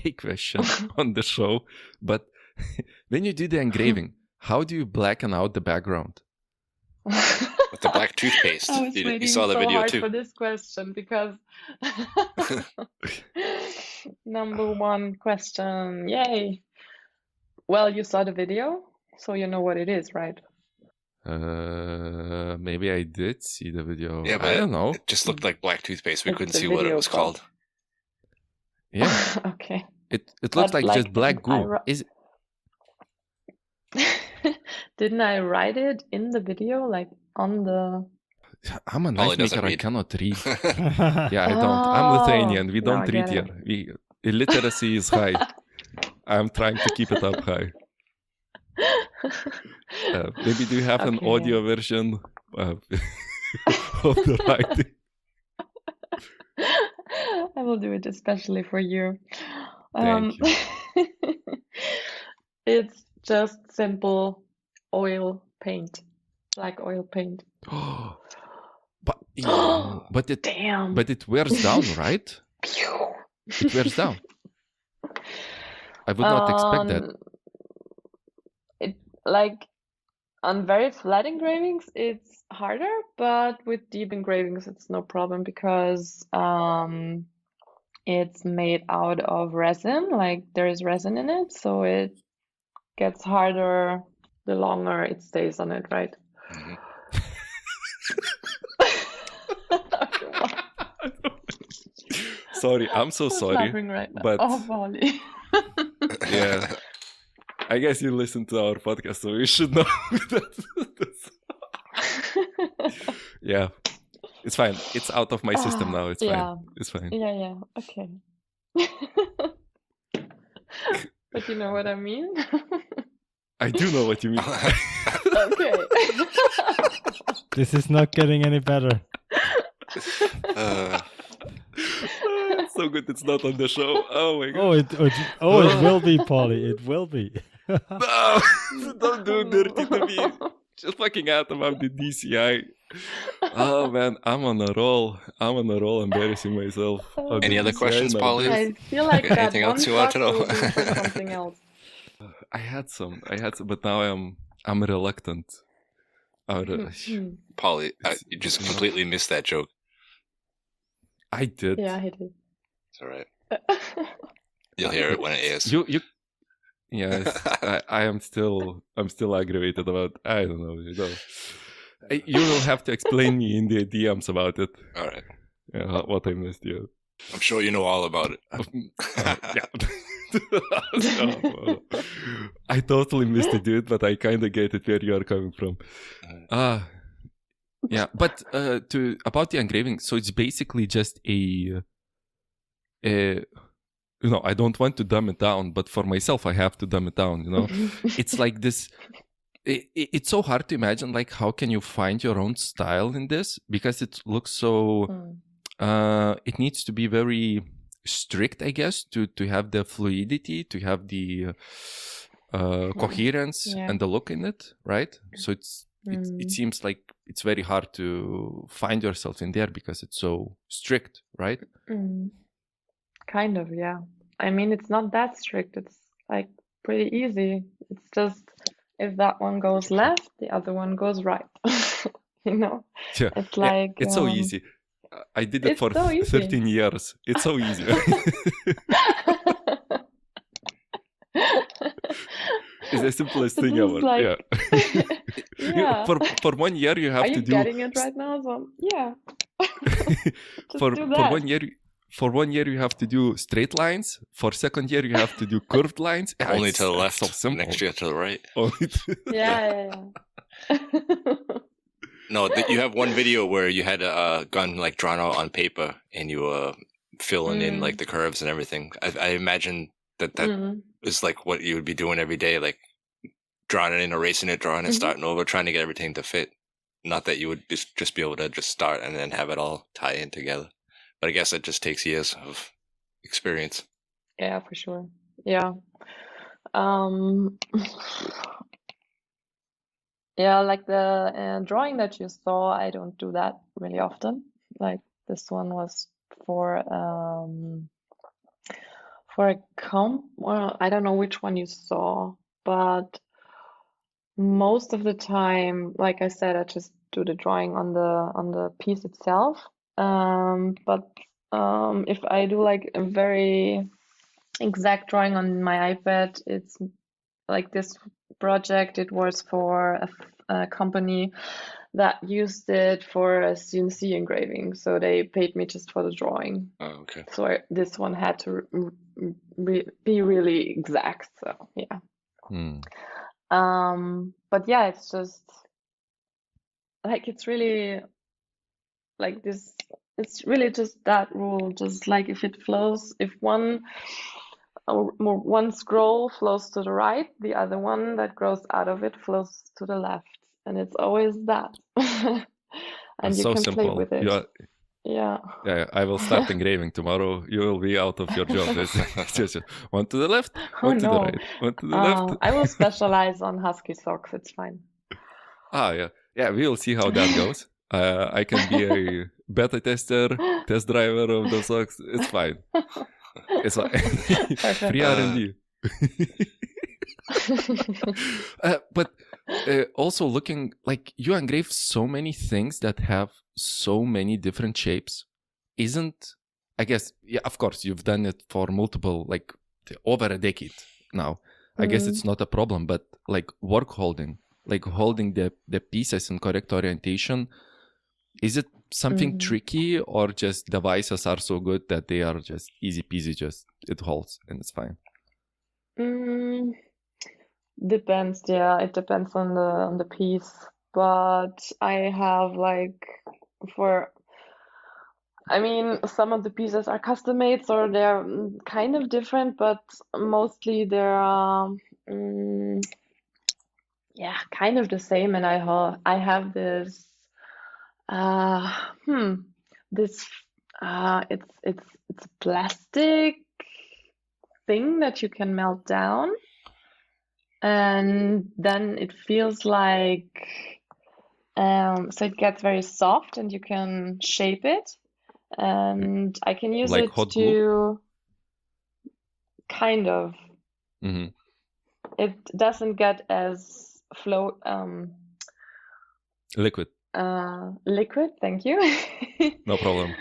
a question on the show, but when you do the engraving, how do you blacken out the background? With the black toothpaste. I was You waiting saw the so video hard too. for this question because number one question, yay. Well, you saw the video, so you know what it is, right? Maybe I did see the video. Yeah, but I don't know. It just looked like black toothpaste. We It's couldn't the see what it video was called. Yeah, Okay. it looks But, like like, just black goo. Is Didn't I write it in the video, like on the... I'm a Polly knife doesn't maker. I read. cannot read. Yeah, I don't. I'm Lithuanian. We now don't I read get here. Illiteracy is high. I'm trying to keep it up high. Maybe do you have an Okay, audio version of the writing? I will do it especially for you. Thank you. It's just simple oil paint, black oil paint. But it Damn. but it wears down, right? Pew. It wears down. I would not expect that. It like on very flat engravings it's harder, but with deep engravings it's no problem because it's made out of resin, like there is resin in it, so it gets harder the longer it stays on it, right? Sorry, I'm so sorry. Laughing right now. but- Oh, Polly. Yeah. I guess you listen to our podcast, so you should know that. Yeah. It's fine. It's out of my system now. It's Yeah. fine. It's fine. Yeah, okay. But you know what I mean? I do know what you mean. Okay. This is not getting any better. It's so good it's not on the show. Oh my god. It will be, Polly. It will be. No! Don't do dirty to me. Just fucking out about the DCI. Oh man, I'm on a roll. Embarrassing myself. on Any the other DCI questions, now. Polly? I feel like that Anything one else you want to talk know? will be for something else. I had some, but now I'm reluctant. Polly, you just completely missed that joke. I did. Yeah, I did. It's all right. You'll hear it when it is. You yes. I'm still aggravated about. I don't know. You will have to explain me in the DMs about it. All right. Yeah, what I missed. Yeah. I'm sure you know all about it. Yeah. I totally missed it, dude, but I kind of get it where you are coming from. Yeah, but about the engraving, so it's basically just a I don't want to dumb it down, but for myself, I have to dumb it down. It's like this. It's so hard to imagine, like, how can you find your own style in this, because it looks so. It needs to be very strict, I guess, to have the fluidity, to have the coherence and the look in it, right? So it seems like it's very hard to find yourself in there because it's so strict, right? Kind of, yeah. I mean, it's not that strict. It's like pretty easy. It's just if that one goes left, the other one goes right. Yeah, it's like it's so easy. I did it for so 13 years. It's so easy. It's the simplest thing ever. Like... yeah. For 1 year you have to do. Are you getting it right now? So yeah. for 1 year. For 1 year you have to do straight lines. For second year you have to do curved lines. Only to the left. So next year to the right. Yeah. No, you have one video where you had a gun like drawn out on paper and you were filling in like the curves and everything. I imagine that is like what you would be doing every day, like drawing it in, erasing it, drawing it, starting over, trying to get everything to fit. Not that you would just be able to just start and then have it all tie in together. But I guess it just takes years of experience. Yeah, for sure. Yeah. Yeah, like the drawing that you saw, I don't do that really often. Like this one was for a well, I don't know which one you saw, but most of the time, like I said, I just do the drawing on the piece itself. But if I do like a very exact drawing on my iPad, it's like this project. It was for a company that used it for a CNC engraving, so they paid me just for the drawing. Oh, okay. So this one had to be really exact. So yeah. But yeah, it's just like it's really like this. It's really just that rule. Just like if it flows, if one scroll flows to the right, the other one that grows out of it flows to the left, and it's always that. And you so can simple. play with it. Yeah, I will start engraving tomorrow. You will be out of your job. It's just one to the left, one to the right, one to the left. I will specialize on husky socks. It's fine. Yeah. We will see how that goes. I can be a beta tester, test driver of the socks. It's fine. It's like free R&D. But also looking like you engrave so many things that have so many different shapes. I guess, yeah, of course, you've done it for multiple, like over a decade now. I guess it's not a problem, but like work holding, like holding the pieces in correct orientation, is it something tricky, or just devices are so good that they are just easy peasy, just it holds and it's fine? Depends. Yeah, it depends on the piece. But I have some of the pieces are custom made, so they're kind of different, but mostly they're kind of the same. And I have this it's a plastic thing that you can melt down, and then it feels like so it gets very soft and you can shape it, and I can use like it hot to glue? kind of. It doesn't get as liquid. Liquid, thank you. No problem.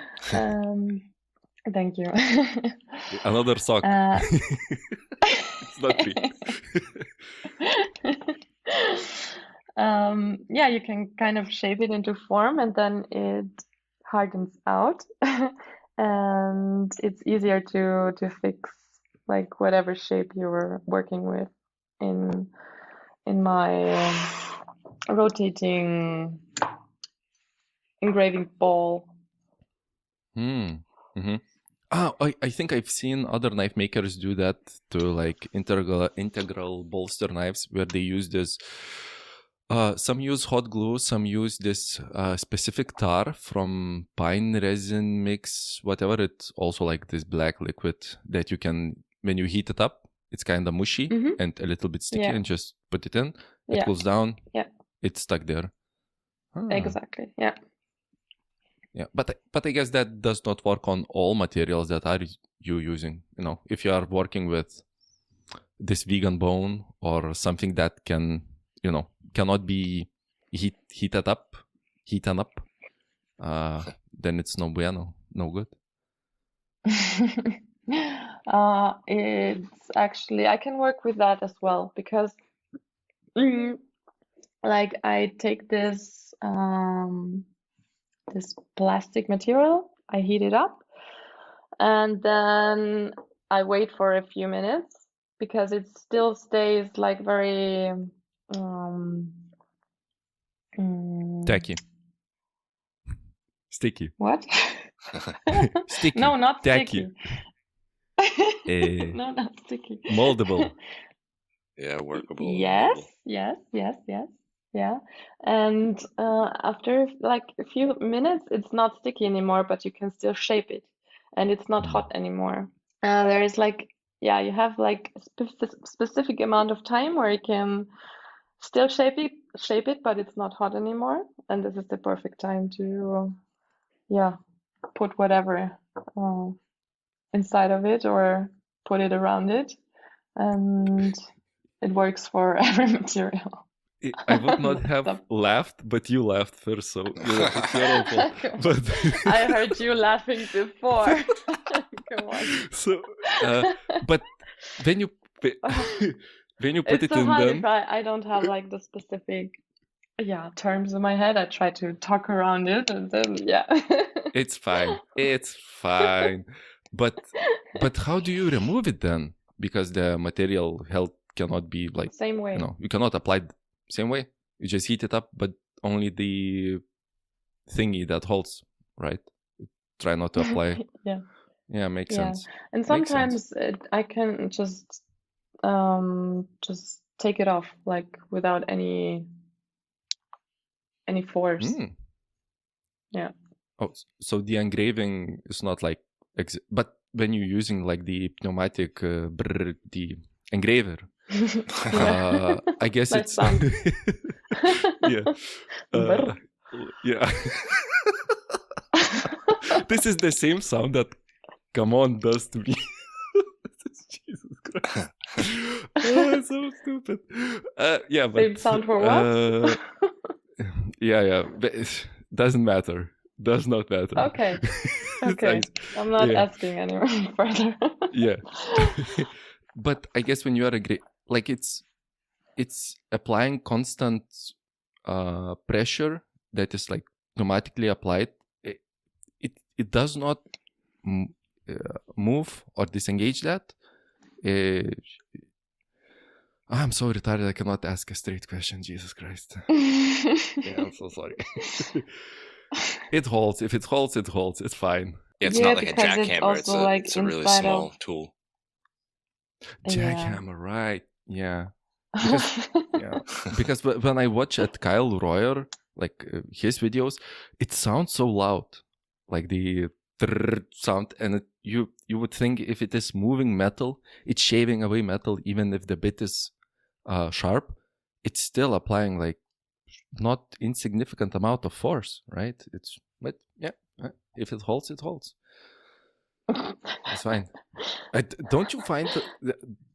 Thank you. Another sock. It's not free. You can kind of shape it into form, and then it hardens out. and it's easier to fix like whatever shape you were working with in my rotating engraving ball. I think I've seen other knife makers do that to like integral bolster knives, where they use this. Some use hot glue, some use this specific tar from pine resin mix, whatever. It's also like this black liquid that you can, when you heat it up, it's kind of mushy and a little bit sticky, and just put it in. It cools down. Yeah. It's stuck there. Exactly. Yeah. Yeah, but I guess that does not work on all materials that are you using. You know, if you are working with this vegan bone or something that cannot be heated up, then it's no bueno, no good. It's actually, I can work with that as well, because like I take this this plastic material, I heat it up, and then I wait for a few minutes because it still stays like very tacky, sticky. What? Sticky. No, not tacky. Sticky. No, not sticky. Moldable. Yeah, workable. Yes. Yeah. And after like a few minutes, it's not sticky anymore, but you can still shape it, and it's not hot anymore. There is like, you have like a specific amount of time where you can still shape it, but it's not hot anymore. And this is the perfect time to, put whatever inside of it or put it around it, and it works for every material. I would not have laughed, but you laughed first, so you're terrible. But I heard you laughing before. Come on. So, but when you put it's it so in, hard then if I don't have like the specific terms in my head. I try to talk around it, and then it's fine. But how do you remove it then? Because the material health cannot be like same way. You cannot apply it same way. You just heat it up, but only the thingy that holds, right? Try not to apply. Yeah, makes sense. And sometimes I can just take it off like without any force. Yeah. Oh, so the engraving is not like, but when you're using like the pneumatic, the engraver, I guess nice it's sound. yeah. This is the same sound that Come On does to me. Jesus Christ. It's so stupid. But same sound for what? But it doesn't matter. Does not matter. Okay. I'm not asking anymore further. But I guess when you are like it's applying constant pressure that is like pneumatically applied. It does not move or disengage that. I'm so retarded. I cannot ask a straight question. Jesus Christ. I'm so sorry. It holds. If it holds, it holds. It's fine. Yeah, it's not like a jackhammer. It's a really small tool. Jackhammer, right? Yeah. Because when I watch at Kyle Royer, like his videos, it sounds so loud, like the sound, and you would think if it is moving metal, it's shaving away metal, even if the bit is sharp, it's still applying like not insignificant amount of force, right? If it holds, it holds. It's fine. Don't you find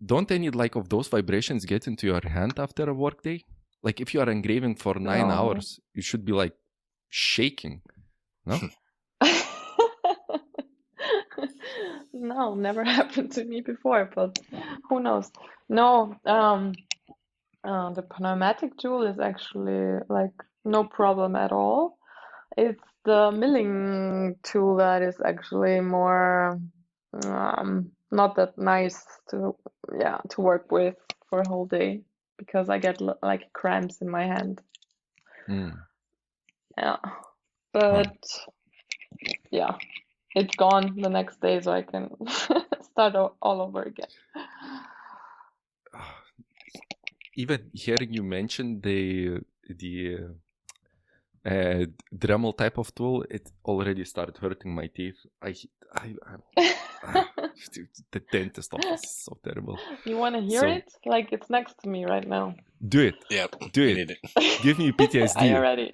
don't any like of those vibrations get into your hand after a work day? Like if you are engraving for 9 hours, you should be like shaking, no? No, never happened to me before, but who knows? No, the pneumatic tool is actually like no problem at all. It's the milling tool that is actually more not that nice to work with for a whole day because I get like cramps in my hand. Yeah, but yeah, it's gone the next day, so I can start all over again. Even hearing you mention the Dremel type of tool, it already started hurting my teeth. The dentist office is so terrible. You want to hear it? Like it's next to me right now. Do it. Yep. Do it. Need it. Give me PTSD. Are you ready?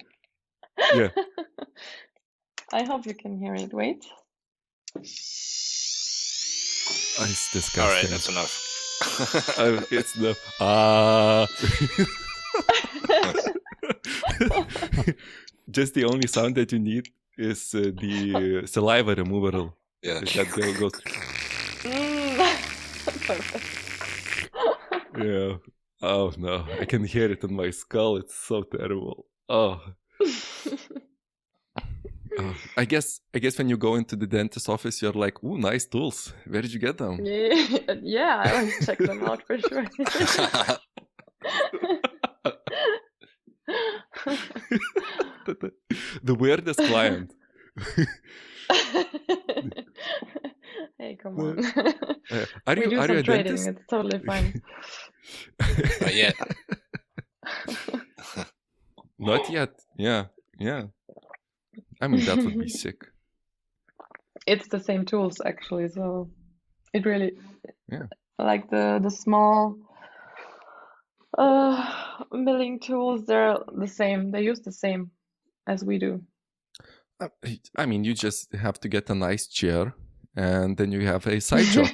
Yeah. I hope you can hear it. Wait. It's disgusting. All right, that's enough. It's the just the only sound that you need is the saliva removal. Yeah. That goes. Perfect. Yeah. Oh no, I can hear it in my skull. It's so terrible. Oh. I guess when you go into the dentist office, you're like, "Ooh, nice tools. Where did you get them?" Yeah, I want to check them out for sure. The weirdest client. Hey, come on. Are We you do a some trading. dentist? It's totally fine. Not yet. Not yet. Yeah. I mean, that would be sick. It's the same tools actually, so it really like the small milling tools, they're the same. They use the same as we do. I mean, you just have to get a nice chair and then you have a side job,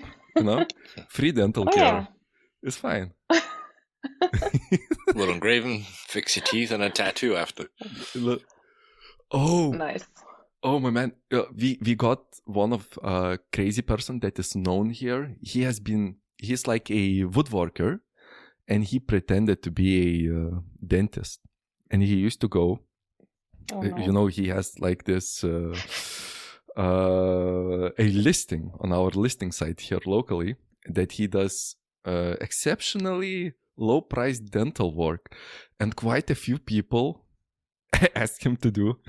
free dental care. Yeah. It's fine. Little engraving, fix your teeth, and a tattoo after. Oh, nice. Oh my man, we got one of crazy person that is known here. He's like a woodworker, and he pretended to be a dentist. And he used to go, he has like this a listing on our listing site here locally that he does exceptionally low-priced dental work, and quite a few people ask him to do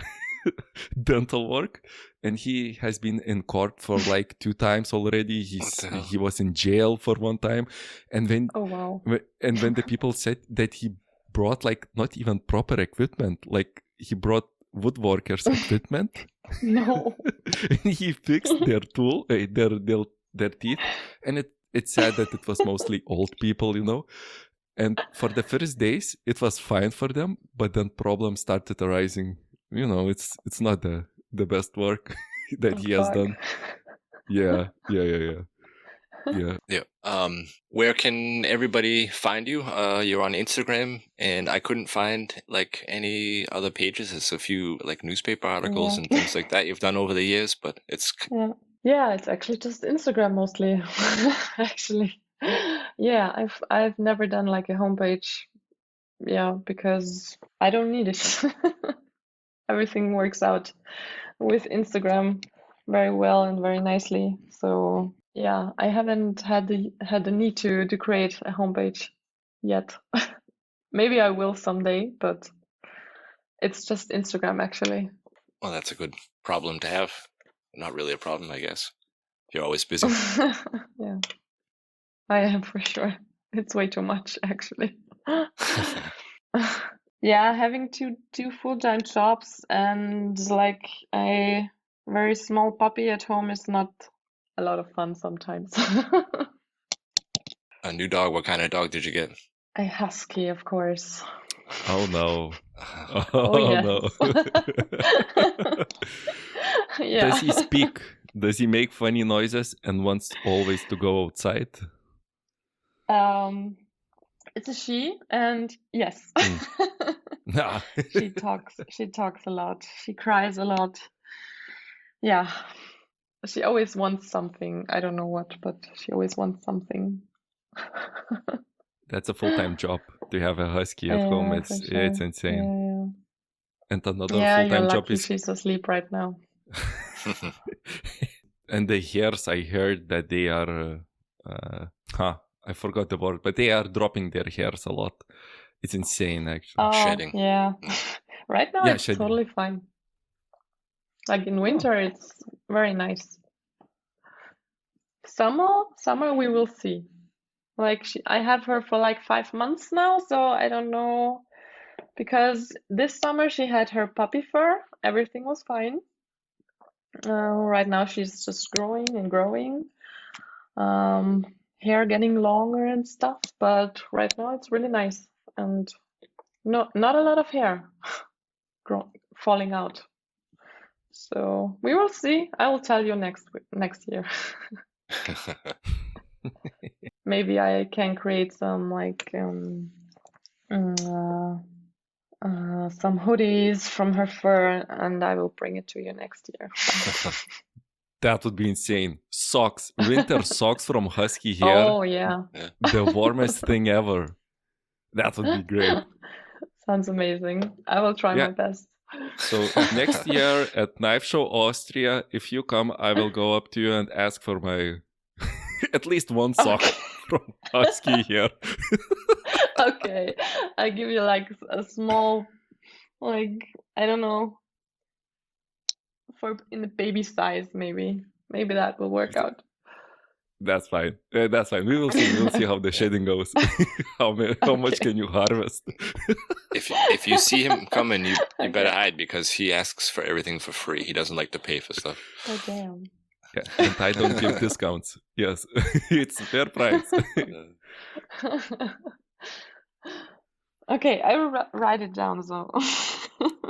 dental work, and he has been in court for like 2 times already. He was in jail for 1 time, and when when the people said that he brought like not even proper equipment, like he brought woodworkers equipment. No. And he fixed their their teeth, and it said that it was mostly old people, and for the first days it was fine for them, but then problems started arising. It's not the best work that he has done. Yeah. Where can everybody find you? You're on Instagram, and I couldn't find like any other pages. There's a few like newspaper articles and things like that you've done over the years, but it's it's actually just Instagram mostly. Actually, I've never done like a homepage. Because I don't need it. Everything works out with Instagram very well and very nicely. So I haven't had the need to create a homepage yet. Maybe I will someday, but it's just Instagram actually. Well, that's a good problem to have. Not really a problem, I guess. You're always busy. Yeah, I am for sure. It's way too much actually. Having to do full-time jobs and like a very small puppy at home is not a lot of fun sometimes. A new dog? What kind of dog did you get? A husky, of course. Oh no. Yes. No. Yeah. Does he speak? Does he make funny noises and wants always to go outside? It's a she, and yes. Nah. She talks a lot. She cries a lot. Yeah. She always wants something. I don't know what, but she always wants something. That's a full-time job to have a husky at home. It's insane. and another Yeah, you're full-time job lucky is... she's asleep right now. And the hairs, I heard that they are... I forgot the word, but they are dropping their hairs a lot. It's insane, actually. Oh, Shedding. yeah. Right now Yeah, it's shedding. totally fine. Like in winter, it's very nice. Summer we will see. Like I have her for like 5 months now, so I don't know. Because this summer she had her puppy fur, everything was fine. Right now she's just growing and growing. Hair getting longer and stuff, but right now it's really nice and not a lot of hair falling out. So we will see. I will tell you next year. Maybe I can create some like some hoodies from her fur, and I will bring it to you next year. That would be insane. Socks, winter socks from husky hair. Oh yeah. The warmest thing ever. That would be great. Sounds amazing. I will try my best. So next year at Knife Show Austria, if you come, I will go up to you and ask for my at least one sock from husky hair. Okay, I give you like a small, like I don't know, in the baby size maybe. Maybe that will work out. That's fine. That's fine. We will see. We'll see how the shedding goes. How much can you harvest? If you see him coming, you better hide because he asks for everything for free. He doesn't like to pay for stuff. Oh damn. Yeah, and I don't give discounts. Yes, it's fair price. Okay, I will write it down. So.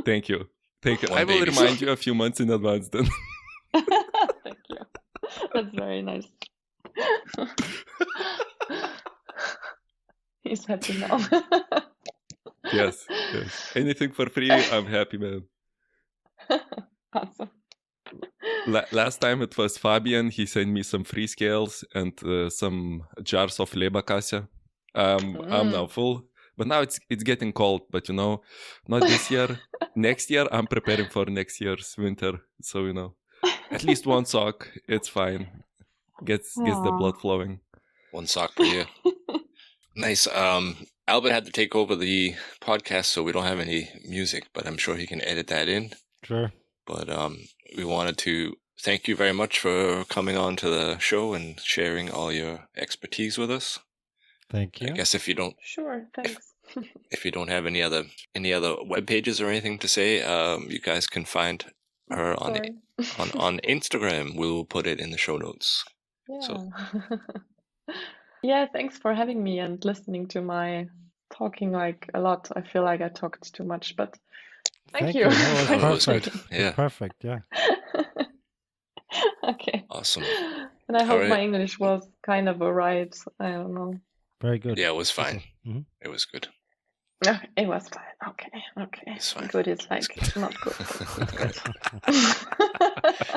Thank you. One I will baby remind sock. you a few months in advance then. Thank you. That's very nice. He's happy now. Yes. Anything for free, I'm happy, man. Awesome. Last time it was Fabian. He sent me some free scales and some jars of Leberkäse. I'm now full. But now it's getting cold. But not this year. Next year, I'm preparing for next year's winter. So, at least one sock. It's fine. Gets the blood flowing. One sock per year. Nice. Albert had to take over the podcast, so we don't have any music, but I'm sure he can edit that in. Sure. But we wanted to thank you very much for coming on to the show and sharing all your expertise with us. Thank you. I guess if you don't, Sure, thanks. if you don't have any other web pages or anything to say, you guys can find her on Instagram. We'll put it in the show notes. Yeah. So. Yeah, thanks for having me and listening to my talking like a lot. I feel like I talked too much, but thank you. That was Good. perfect. Yeah. Perfect, yeah. Okay. Awesome. And I hope right. my English was kind of alright. I don't know. Very good. Yeah, it was fine. Mm-hmm. It was good. It was fine. Okay. It's fine. Good is like not good. Good.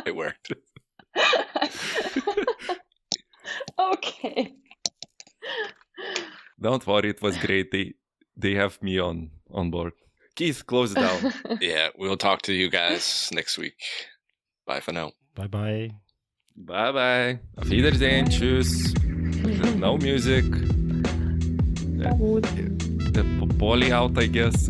It worked. Okay. Don't worry, it was great. They have me on board. Keith, close it down. Yeah, we'll talk to you guys next week. Bye for now. Bye-bye. Bye-bye. Auf Wiedersehen. Tschüss. No music. The poly out, I guess.